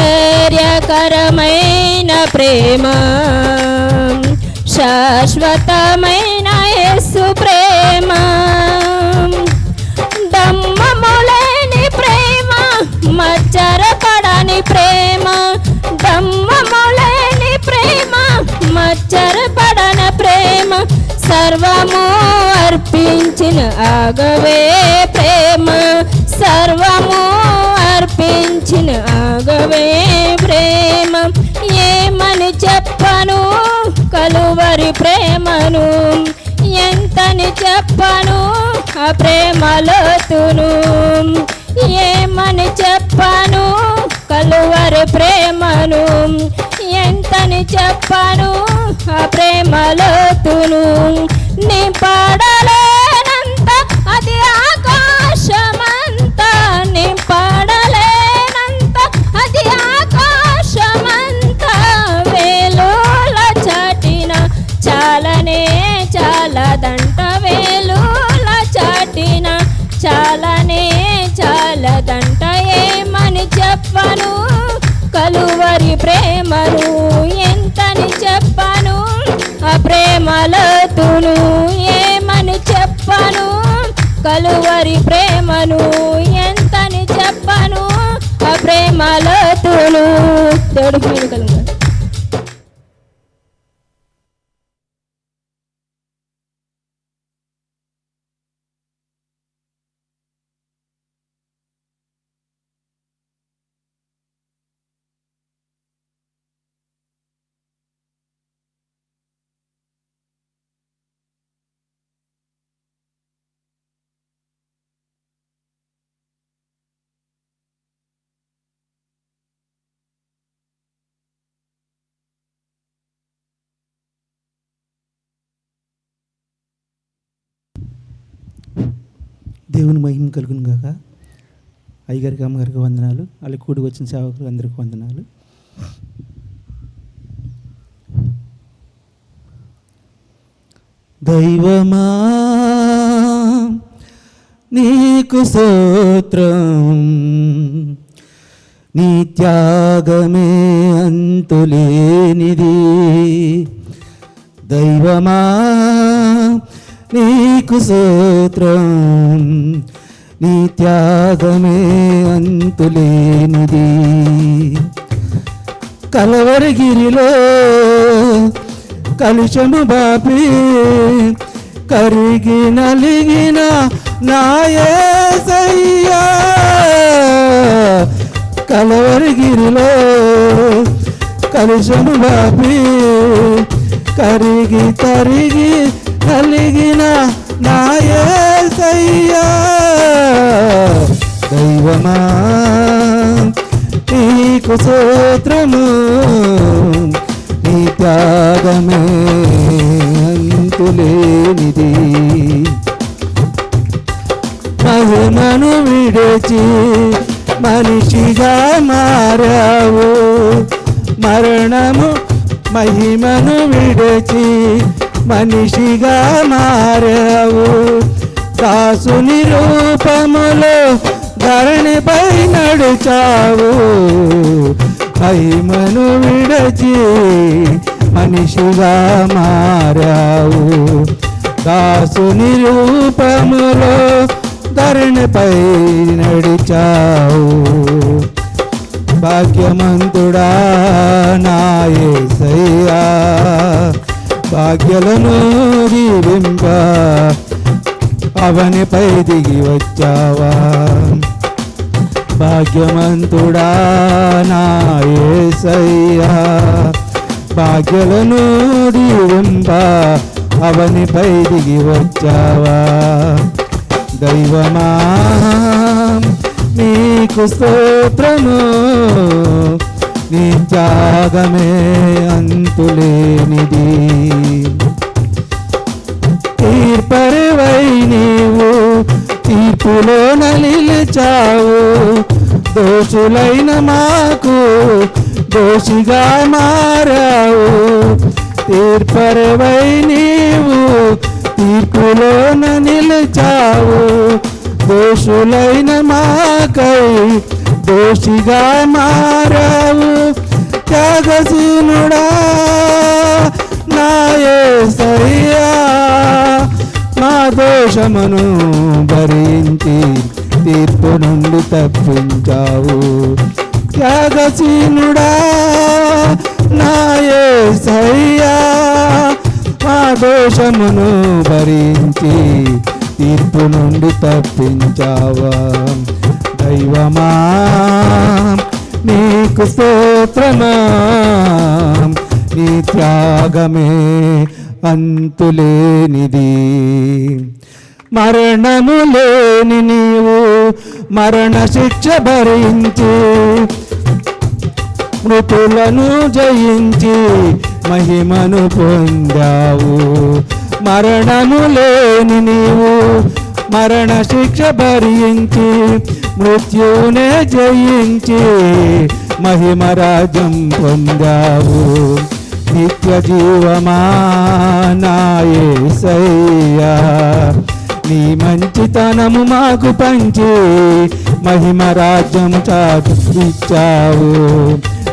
ప్రేమ, శాశ్వతమైన యేసు ప్రేమ. దమ్మములేని ప్రేమ, మచ్చరపడని ప్రేమ, దమ్మములేని ప్రేమ, మచ్చరపడన ప్రేమ. సర్వము అర్పించిన ఆగవే ప్రేమ, సర్వము అర్పించిన ఆగవే ప్రేమ. ఏమని చెప్పను కలువరి ప్రేమను, ఎంతని చెప్పను ఆ ప్రేమలతును. ఏమని చెప్పను కలువరి ప్రేమను, ఎంతని చెప్పను ఆ ప్రేమలతును. నీ పాడలేనంత అది ఆకాశమంత, నీ పాడలేనంత అది ఆకాశమంత. వేలుల చాటిన చాలనే చాలదంట, వేలుల చాటిన చాలనే చాలదంట. ఏమని చెప్పను కలువరి ప్రేమను, ఎంతని చెప్పను ఆ ప్రేమలతును. ఏమని చెప్పను కలువరి ప్రేమను, ఎంతని చెప్పను ఆ ప్రేమలతును. దేవుడికి మీరు కలుగు. దేవుని మహిమ కలుగును గాక. అయ్యగారికి అమ్మగారికి వందనాలు, వాళ్ళకి కూడి వచ్చిన సేవకులు అందరికీ వందనాలు. దైవమా నీకు స్తోత్రం, నీ త్యాగమే అంతులేనిది. దైవమా నీకు స్తోత్రం, నీ త్యాగమే అంతులేనిది. కలవరగిరిలో కలుషము బాపి కరిగి నలిగిన నా యేసయ్యా, కలవరగిరిలో కలుషము బాపి కరిగి తరిగి నలిగిన నా యేసయ్యా. దైవమా నీకు స్తోత్రము, నీ త్యాగమే అంతులేనిది. మహిమను విడిచి మనిషిగా మారావు, మరణము మహిమను విడిచి మనిషిగా మారావు. దాసుని రూపములో ధరణిపై నడిచావు, మహిమను విడచి మనిషిగా మారావు. దాసుని రూపములో ధరణిపై నడిచావు. భాగ్యమంతుడా నా యేసయ్యా, భాగ్యలను దీవింప అవనిపై దిగి వచ్చావా. భాగ్యమంతుడా నా యేసయ్యా, భాగ్యలను దీవింప అవనిపై దిగి వచ్చావా. దైవమా నీకు స్తోత్రము, నీ త్యాగమే అంతులేనిది. తీర్పరివై నీవు తీర్పులో నిలిచావు, దోషులైన మాకు దోషిగా మారావు. తీర్పరివై నీవు తీర్పులో నిలిచావు, దోషులైన మాకై దోషిగా మారావు. త్యాగశీలుడా నా యేసయ్యా, మా దోషమును భరించి తీర్పు నుండి తప్పించావు. త్యాగశీలుడా నా యేసయ్యా, మా దోషమును భరించి తీర్పు నుండి తప్పించావా. దైవమా నీకు స్తోత్రమా, నీ త్యాగమే అంతులేనిది. మరణము లేని నీవు మరణ శిక్ష భరించి మృతులను జయించి మహిమను పొందావు. మరణము లేని నీవు మరణ శిక్ష భరించి మృత్యునే జయించి మహిమ రాజ్యం పొందావు. నిత్య జీవమా నా యేసయ్యా, నీ మంచితనము మాకు పంచి మహిమ రాజ్యం చాటు ఇచ్చావు.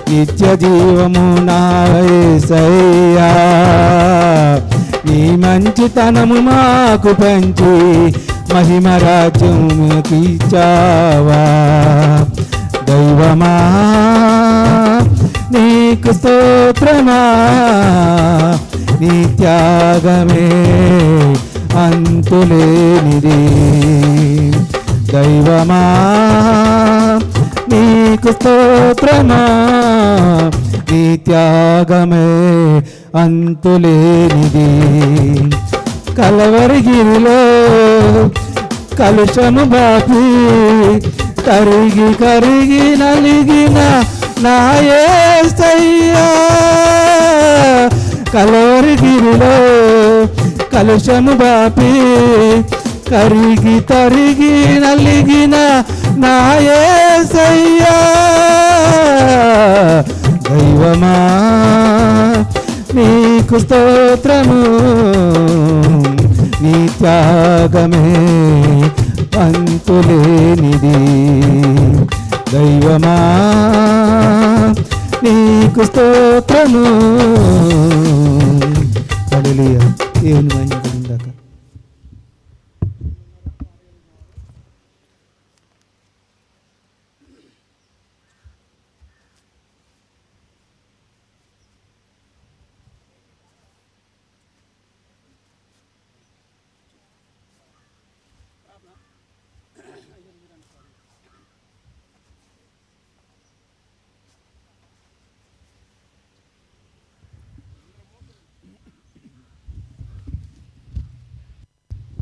నిత్య జీవము నా యేసయ్యా, నీ మంచితనము మాకు పంచి మహిమ రాజ్యం ఇచ్చావా. దైవమా నీకు స్తోత్రమా, నీ త్యాగమే అంతులేనిది. దైవమా నీకు స్తోత్రమా, నీ త్యాగమే అంతులేనిది. కలవరిగిరిలో కలుషము బాపి కరిగి కరిగి నలిగిన నా యేసయ్యా, కలవరిగిరిలో కలుషము బాపి కరిగి తరిగి నలిగిన నా యేసయ్యా. దైవమా నీకు స్తోత్రము, నీ త్యాగమే అంతులేనిది. దైవమా నీకు స్తోత్రము. హల్లెలూయా. దేవుని మహిమ కలుగుగాక.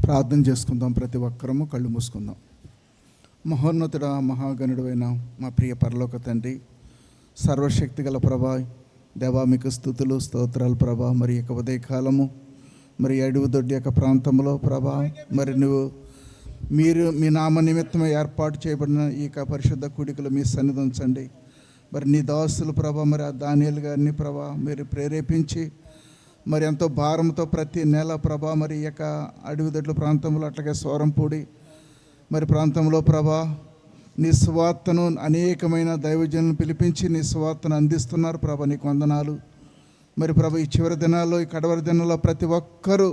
ప్రార్థన చేసుకుందాం. ప్రతి ఒక్కరము కళ్ళు మూసుకుందాం. మహోన్నతుడ మహాగణుడైన మా ప్రియ పరలోక తండ్రి, సర్వశక్తి గల ప్రభా, దేవా మీకు స్తుతులు స్తోత్రాలు ప్రభా. మరి యొక్క ఉదయకాలము మరి అడుగు దొడ్డి యొక్క ప్రాంతంలో ప్రభా, మరి మీరు మీ నామ నిమిత్తమే ఏర్పాటు చేయబడిన ఈ పరిశుద్ధ కూడికలు మీ సన్నిధి ఉంచండి. మరి నీ దాసులు ప్రభా, మరి ఆ దానియేలు గారిని ప్రభా మీరు ప్రేరేపించి మరి ఎంతో భారంతో ప్రతి నెల ప్రభా మరి ఈ యొక్క అడవిదొడ్ల ప్రాంతంలో అట్లాగే సోరంపూడి మరి ప్రాంతంలో ప్రభా నీ సువార్తను అనేకమైన దైవజనులను పిలిపించి నీ సువార్తను అందిస్తున్నారు ప్రభా, నీకు వందనాలు. మరి ప్రభా ఈ చివరి దినాల్లో, ఈ కడవరి దినాల్లో ప్రతి ఒక్కరూ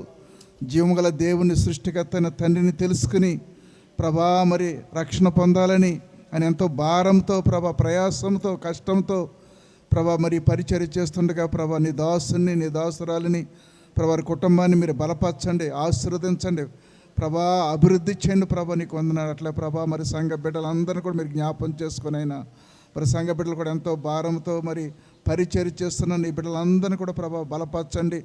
జీవముగల దేవుని సృష్టికర్త అయిన తండ్రిని తెలుసుకుని ప్రభా మరి రక్షణ పొందాలని అని ఎంతో భారంతో ప్రభా, ప్రయాసంతో, కష్టంతో ప్రభా మరి పరిచర్య చేస్తుండగా ప్రభా నీ దాసుని, నీ దాసురాలిని ప్రభా వారి కుటుంబాన్ని మీరు బలపరచండి, ఆశీర్వదించండి ప్రభా, అభివృద్ధి చేయండి ప్రభా, నీకు వందనాలు. అట్లా ప్రభా మరి సంఘ బిడ్డలందరినీ కూడా మీరు జ్ఞాపం చేసుకుని అయినా మరి సంఘ బిడ్డలు కూడా ఎంతో భారంతో మరి పరిచర్య చేస్తున్న నీ బిడ్డలందరినీ కూడా ప్రభా బలపరచండి,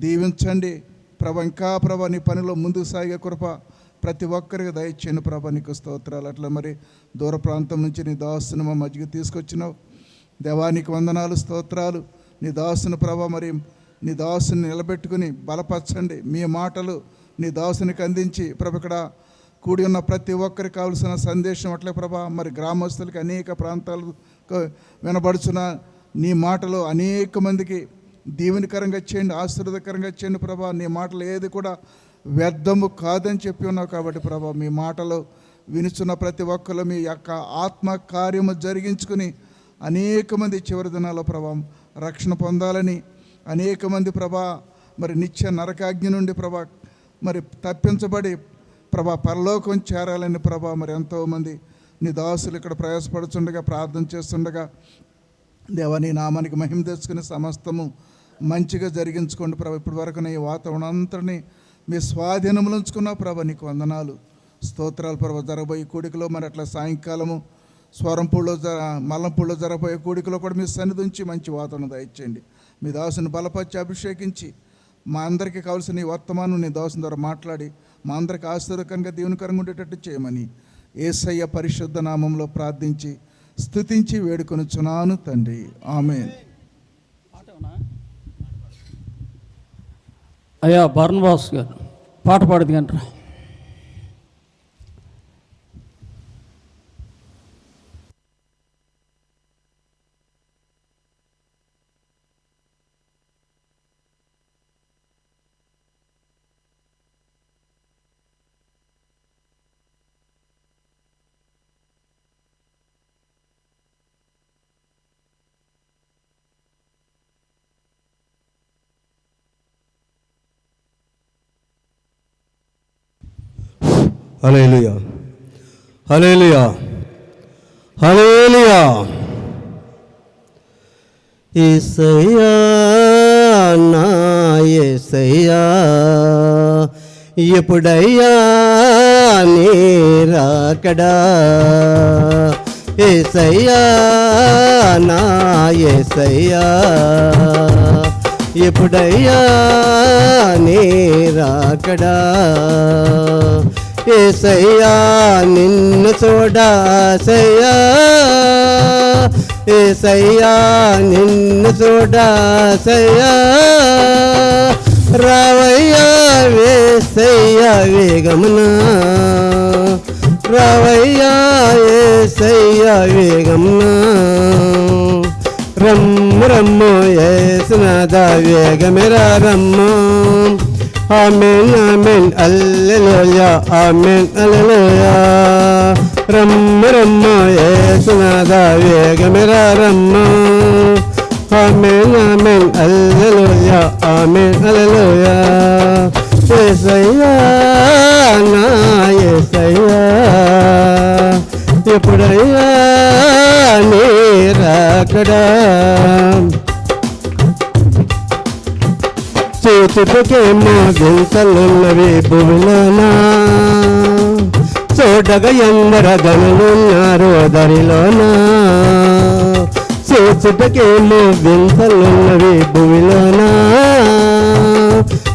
దీవించండి ప్రభా. ఇంకా ప్రభా నీ పనిలో ముందుకు సాగే కృప ప్రతి ఒక్కరికి దయచేయండి ప్రభా, నీకు స్తోత్రాలు. అట్లా మరి దూర ప్రాంతం నుంచి నీ దాసుని మా మధ్యకి తీసుకొచ్చినావు దేవానికి వందనాలు, స్తోత్రాలు. నీ దాసుని ప్రభా మరి నీ దాసుని నిలబెట్టుకుని బలపరచండి, మీ మాటలు నీ దాసునికి అందించి ప్రభు ఇక్కడ కూడి ఉన్న ప్రతి ఒక్కరికి కావలసిన సందేశం అట్లే ప్రభా మరి గ్రామస్తులకి అనేక ప్రాంతాలకు వినబడుచున్న నీ మాటలు అనేక మందికి దీవెనకరంగా చేయండి, ఆశీర్వాదకరంగా చేయండి ప్రభా. నీ మాటలు ఏది కూడా వ్యర్థము కాదని చెప్పి ఉన్నావు కాబట్టి ప్రభా మీ మాటలు వినుచున్న ప్రతి ఒక్కరు మీ యొక్క ఆత్మ కార్యము జరిగించుకుని అనేక మంది చివరి దినాల్లో ప్రభా రక్షణ పొందాలని, అనేక మంది ప్రభా మరి నిత్య నరకాగ్ని నుండి ప్రభా మరి తప్పించబడి ప్రభా పరలోకం చేరాలని ప్రభా మరి ఎంతోమంది నీ దాసులు ఇక్కడ ప్రయాసపడుతుండగా, ప్రార్థన చేస్తుండగా దేవా నీ నామానికి మహిమ తెచ్చుకుని సమస్తము మంచిగా జరిగించుకోండి ప్రభా. ఇప్పటి వరకు ఈ వాతావరణం అంతటినీ మీ స్వాధీనంలో ఉంచుకున్నావు ప్రభా, నీకు వందనాలు, స్తోత్రాలు ప్రభా. జరగబోయే కూడికలో మరి అట్లా సాయంకాలము స్వరంపూడిలో మల్లంపూడిలో జరగబోయే కూడికలో కూడా మీ సన్నిధి ఉంచి మంచి వాతావరణం దయచేయండి. మీ దాసుని బలపరిచి అభిషేకించి మా అందరికీ కావాల్సిన నీ వర్తమానం నీ దాసుని ద్వారా మాట్లాడి మా అందరికి ఆశీర్వదకరంగా దీవెనకరంగా ఉండేటట్టు చేయమని యేసయ్య పరిశుద్ధ నామంలో ప్రార్థించి స్తుతించి వేడుకొనుచున్నాను తండ్రి, ఆమేన్. అయ్యా బర్నబాస్ గారు పాట పాడదు కంటారా? హల్లెలూయా, హల్లెలూయా, హల్లెలూయా. యేసయ్యా నా యేసయ్యా, ఎప్పుడయ్యా నీ రాకడా? యేసయ్యా నా యేసయ్యా, ఎప్పుడయ్యా నీ రాకడా? యేసయ్యా నిన్ను చూడాసయ్యా, యేసయ్యా నిన్ను చూడాసయ్యా, రావయ్యా యేసయ్యా వేగమునా, రావయ్యా యేసయ్యా వేగమునా. రమ్ము రమ్ము యేసునాథా వేగమిరా రమ్ము. ఆమేన్ ఆమేన్ హల్లెలూయా, ఆమేన్ హల్లెలూయా. రమ్ము రమ్ము యేసునాథా వేగమిరా రమ్ము. ఆమేన్ ఆమేన్ హల్లెలూయా, ఆమేన్ హల్లెలూయా. యేసయ్యా నా యేసయ్యా, ఎప్పుడయ్యా నీ రాకడా? చేతుటకేమో గింతలున్నవి భూమిలోనా, చూడగా ఎందర గనులున్నారు దరిలోనా. చేతుటకేమో గింతలున్నవి భూమిలోనా,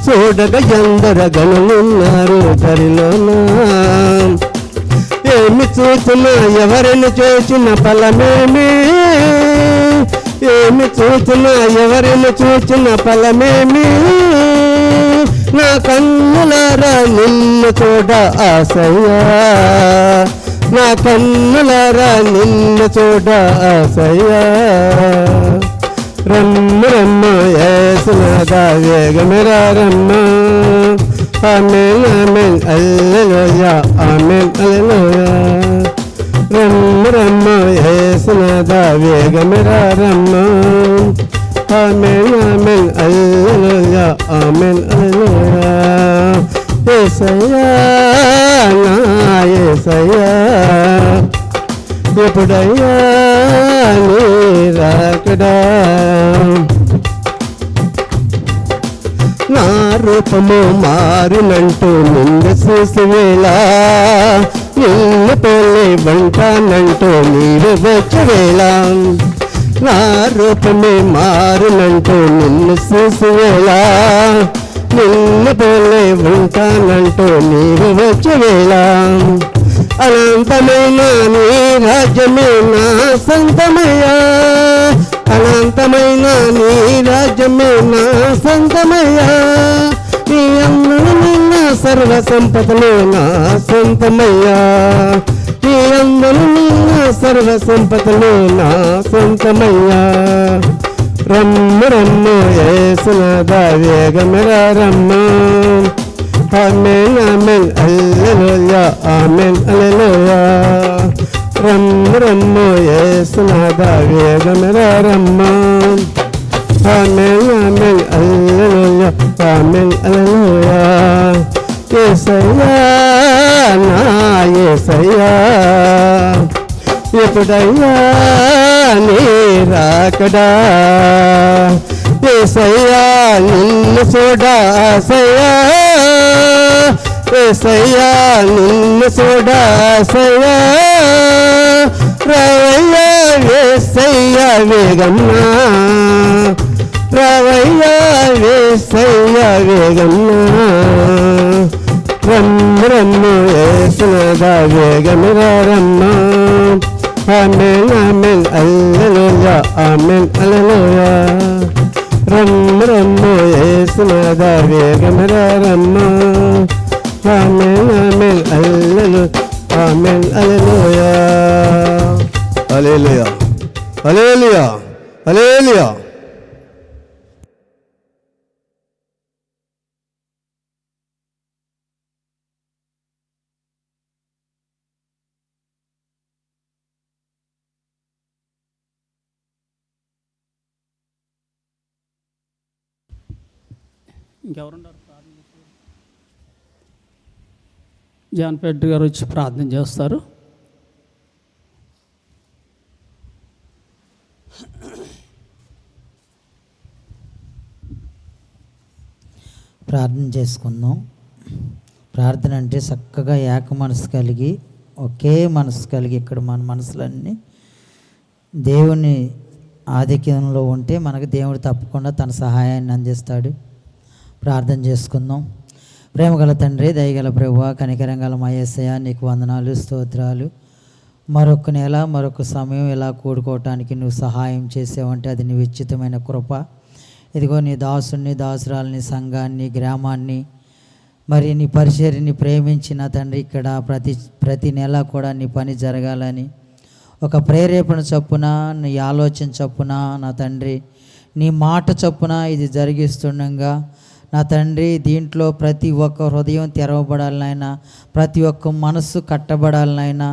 చూడగా ఎందర గనులున్నారు దరిలోనా. ఏమి చూసినా ఎవరిని చూసిన ఫలమేమి, ఏమి చూసినా ఎవరిని చూసిన ఫలమేమి. నా కన్నులారా నిన్ను చూడ ఆశయ్యా, నా కన్నులారా నిన్ను చూడ ఆశయ్యా. రమ్మ రమ్మ యేసునాథ వేగమిరా రమ్మ ఆమేన్ ఆమేన్ హల్లెలూయా ఆమేన్ హల్లెలూయా రమ్మ రమ్మ యేసునాథ వేగమిరా రమ్మ ఆమేన్ ఆమేన్ హల్లెలూయా ఆమేన్ హల్లెలూయా యేసయ్యా నా యేసయ్యా ఎప్పుడయ్యా నీ రాకడా నా రూపము మారినంటూ నిన్ను చూసి వేళ నిన్ను పోలే వంటానంటూ నీరు వచ్చే వేళ నా రూపమే మారినంటూ నిన్ను చూసి వేళ నిన్ను పోలే ఉంటానంటూ నీరు వచ్చే వేళ అనంతమైన నీ రాజ్యమే నా సొంతమయ్యా అనంతమైన నీ రాజ్యమే నా సొంతమయ్యా నీ అందరూ నిన్న సర్వ సంపదలు నా సొంతమయ్యా నీ అందరూ నిన్న సర్వ సంపదలు నా సొంతమయ్యా రమ్మ రమ్మ యేసునాథ వేగమిరా రమ్మ ఆమేన్ ఆమేన్ హల్లెలూయా ఆమేన్ హల్లెలూయా రమ్మ రమ్మ యేసునాథ వేగమిరా రమ్మ ఆమేన్ ఆమేన్ హల్లెలూయా ఆమేన్ హల్లెలూయా యేసయ్యా నా యేసయ్యా ఎప్పుడయ్యా నీ రాకడా యేసయ్యా నిన్ను చూడాసయ్యా యేసయ్యా నిన్ను చూడాసయ్యా రావయ్యా యేసయ్యా వేగన్నా రావయ్యా యేసయ్యా వేగన్నా రమ్మ రమ్మ యేసునాథ వేగమిరా రమ్మ ఆమేన్ ఆమేన్ హల్లెలూయా ఆమేన్ హల్లెలూయా రమ్మ రమ్మ యేసునాథ వేగమిరా రమ్మ ఆమేన్ ఆమేన్ హల్లెలూయా ఆమేన్ హల్లెలూయా హల్లెలూయా హల్లెలూయా హల్లెలూయా ఇంకెవరున్నారు ప్రార్థన చేస్తారు? జాన్ పెడ్రి గారు వచ్చి ప్రార్థన చేస్తారు. ప్రార్థన చేసుకుందాం. ప్రార్థన అంటే చక్కగా ఏక మనసు కలిగి ఒకే మనసు కలిగి ఇక్కడ మన మనసులన్నీ దేవుని ఆధిక్యంలో ఉంటే మనకు దేవుడు తప్పకుండా తన సహాయాన్ని అందిస్తాడు. ప్రార్థన చేసుకుందాం. ప్రేమగల తండ్రి, దయగల ప్రభువా, కనికరంగల మా యేసయ్య, నీకు వందనాలు స్తోత్రాలు. మరొక నెల మరొక సమయం ఇలా కూడుకోవటానికి నువ్వు సహాయం చేసావంటే అది నీ ఉచితమైన కృప. ఇదిగో నీ దాసుని దాసురాలని సంఘాన్ని గ్రామాన్ని మరి నీ పరిచర్యని ప్రేమించిన తండ్రి ఇక్కడ ప్రతి నెల కూడా నీ పని జరగాలని ఒక ప్రేరేపణ చొప్పున నీ ఆలోచన చొప్పున నా తండ్రి నీ మాట చొప్పున ఇది జరిగిస్తుండగా నా తండ్రి దీంట్లో ప్రతి ఒక్క హృదయం తెరవబడాలనైనా, ప్రతి ఒక్క మనస్సు కట్టబడాలనైనా,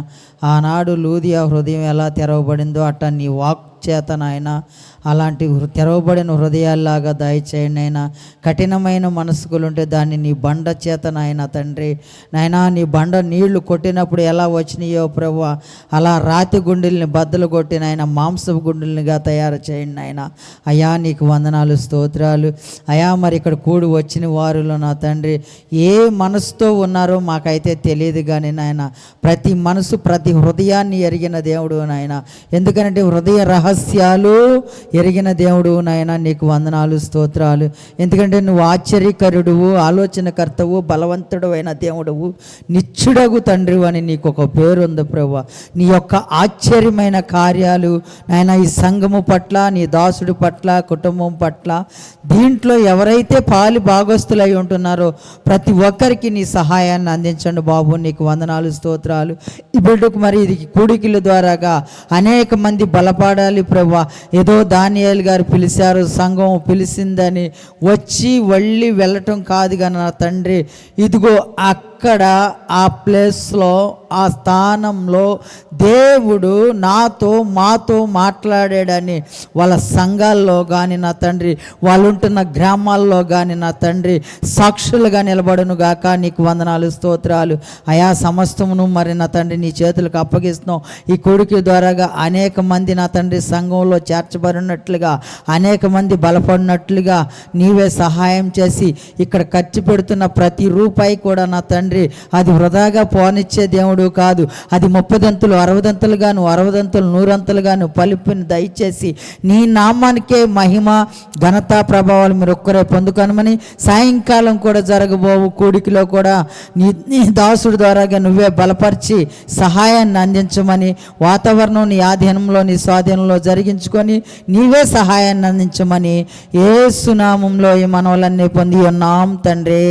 ఆనాడు లూదియా హృదయం ఎలా తెరవబడిందో అట్లా నీ వాక్ చేత నాయన అలాంటి తెరవబడిన హృదయాల్లాగా దయచేయండి అయినా. కఠినమైన మనసుకులుంటే దాన్ని నీ బండ చేత నాయన తండ్రి నాయనా నీ బండ నీళ్లు కొట్టినప్పుడు ఎలా వచ్చినాయో ప్రభువా అలా రాతి గుండెల్ని బద్దలు కొట్టి నాయన మాంసపు గుండెల్నిగా తయారు చేయండి నాయన. అయా నీకు వందనాలు స్తోత్రాలు. అయా మరి ఇక్కడ కూడి వచ్చిన వారిలో నా తండ్రి ఏ మనసుతో ఉన్నారో మాకైతే తెలియదు కానీ నాయన ప్రతి మనసు ప్రతి హృదయాన్ని ఎరిగిన దేవుడు నాయన. ఎందుకంటే హృదయ రహస్యాలు ఎరిగిన దేవుడు నాయన నీకు వందనాలు స్తోత్రాలు. ఎందుకంటే నువ్వు ఆశ్చర్యకరుడువు, ఆలోచనకర్తవు, బలవంతుడు అయిన దేవుడువు, నిత్యుడగు తండ్రి అని నీకు ఒక పేరు ఉంది ప్రభువా. నీ యొక్క ఆశ్చర్యమైన కార్యాలు నాయన ఈ సంఘము పట్ల, నీ దాసుడి పట్ల, కుటుంబం పట్ల, దీంట్లో ఎవరైతే పాలి భాగస్తులై ఉంటున్నారో ప్రతి ఒక్కరికి నీ సహాయాన్ని అందించండి బాబు. నీకు వందనాలు స్తోత్రాలు. ఈ బిడ్డకు మరి ఇది కూడికల ద్వారాగా అనేక మంది బలపడాలి, ప్రభా. ఏదో దానియేలు గారు పిలిచారు, సంఘం పిలిచిందని వచ్చి వెళ్ళటం కాదు కానీ నా తండ్రి, ఇదిగో అక్కడ ఆ ప్లేస్లో, ఆ స్థానంలో దేవుడు మాతో మాట్లాడాడని వాళ్ళ సంఘాల్లో కానీ నా తండ్రి, వాళ్ళు ఉంటున్న గ్రామాల్లో కానీ నా తండ్రి సాక్షులుగా నిలబడును గాక. నీకు వందనాలు, స్తోత్రాలు అయా. సమస్తమును మరి నా తండ్రి నీ చేతులకు అప్పగిస్తున్నాం. ఈ కొడుకు ద్వారాగా అనేక మంది నా తండ్రి సంఘంలో చేర్చబడినట్లుగా, అనేక మంది బలపడినట్లుగా నీవే సహాయం చేసి ఇక్కడ ఖర్చు పెడుతున్న ప్రతి రూపాయి కూడా నా తండ్రి అది వృధాగా పోనిచ్చే దేవుడు కాదు. అది 30 60 60 100 పలుపుని దయచేసి నీ నామానికే మహిమ ఘనత ప్రభావాలు మీరు ఒక్కరే పొందుకొనమని, సాయంకాలం కూడా జరగబోవు కూడికిలో కూడా నీ దాసుడి ద్వారాగా నువ్వే బలపరిచి సహాయాన్ని అందించమని, వాతావరణం నీ ఆధీనంలో నీ స్వాధీనంలో జరిగించుకొని నీవే సహాయాన్ని అందించమని యేసు నామములో ఈ మనవులన్నీ పొంది ఉన్నాం తండ్రి.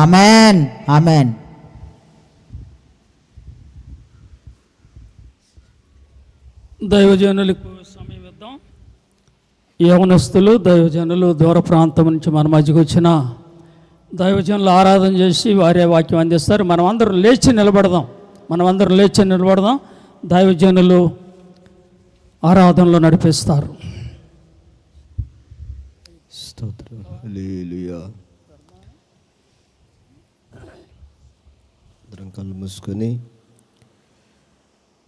ఆమేన్, ఆమేన్. దైవజనులకు సమయం ఇద్దాం. యవనస్తులు, దైవజనులు, దూర ప్రాంతం నుంచి మన మధ్యకు వచ్చిన దైవజనులు ఆరాధన చేసి వారే వాక్యం అందిస్తారు. మనమందరం లేచి నిలబడదాం. దైవజనులు ఆరాధనలో నడిపిస్తారు. స్తోత్రం. హల్లెలూయా. అందరం కళ్ళు మూసుకొని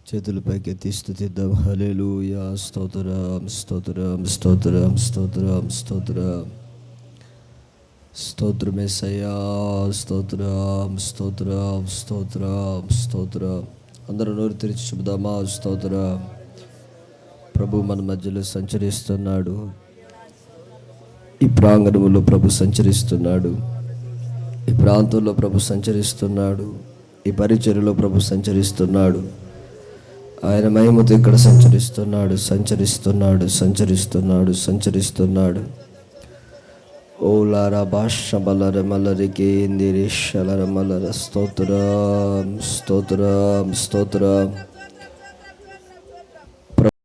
చేతుల పైకి ఎత్తి స్తుతిద్దాం. హల్లెలూయా. స్తోత్రం, స్తోత్రం, స్తోత్రం, స్తోత్రం, స్తోత్రం, స్తోత్రం యేసయ్యా. స్తోత్రం, స్తోత్రం, స్తోత్రం, స్తోత్రం. అందరూ నోరు తెరిచి చెబుదామా? స్తోత్రం. ప్రభు మన మధ్యలో సంచరిస్తున్నాడు. ఈ ప్రాంగణంలో ప్రభు సంచరిస్తున్నాడు. ఈ ప్రాంతంలో ప్రభు సంచరిస్తున్నాడు. ఈ పరిచర్యలో ప్రభు సంచరిస్తున్నాడు. ఆయన మహిమతో ఇక్కడ సంచరిస్తున్నాడు. ఓలారా భాష బలర మలరికి ఇందిరేష్ అలర మలర. స్తోత్రం, స్తోత్రం, స్తోత్రం.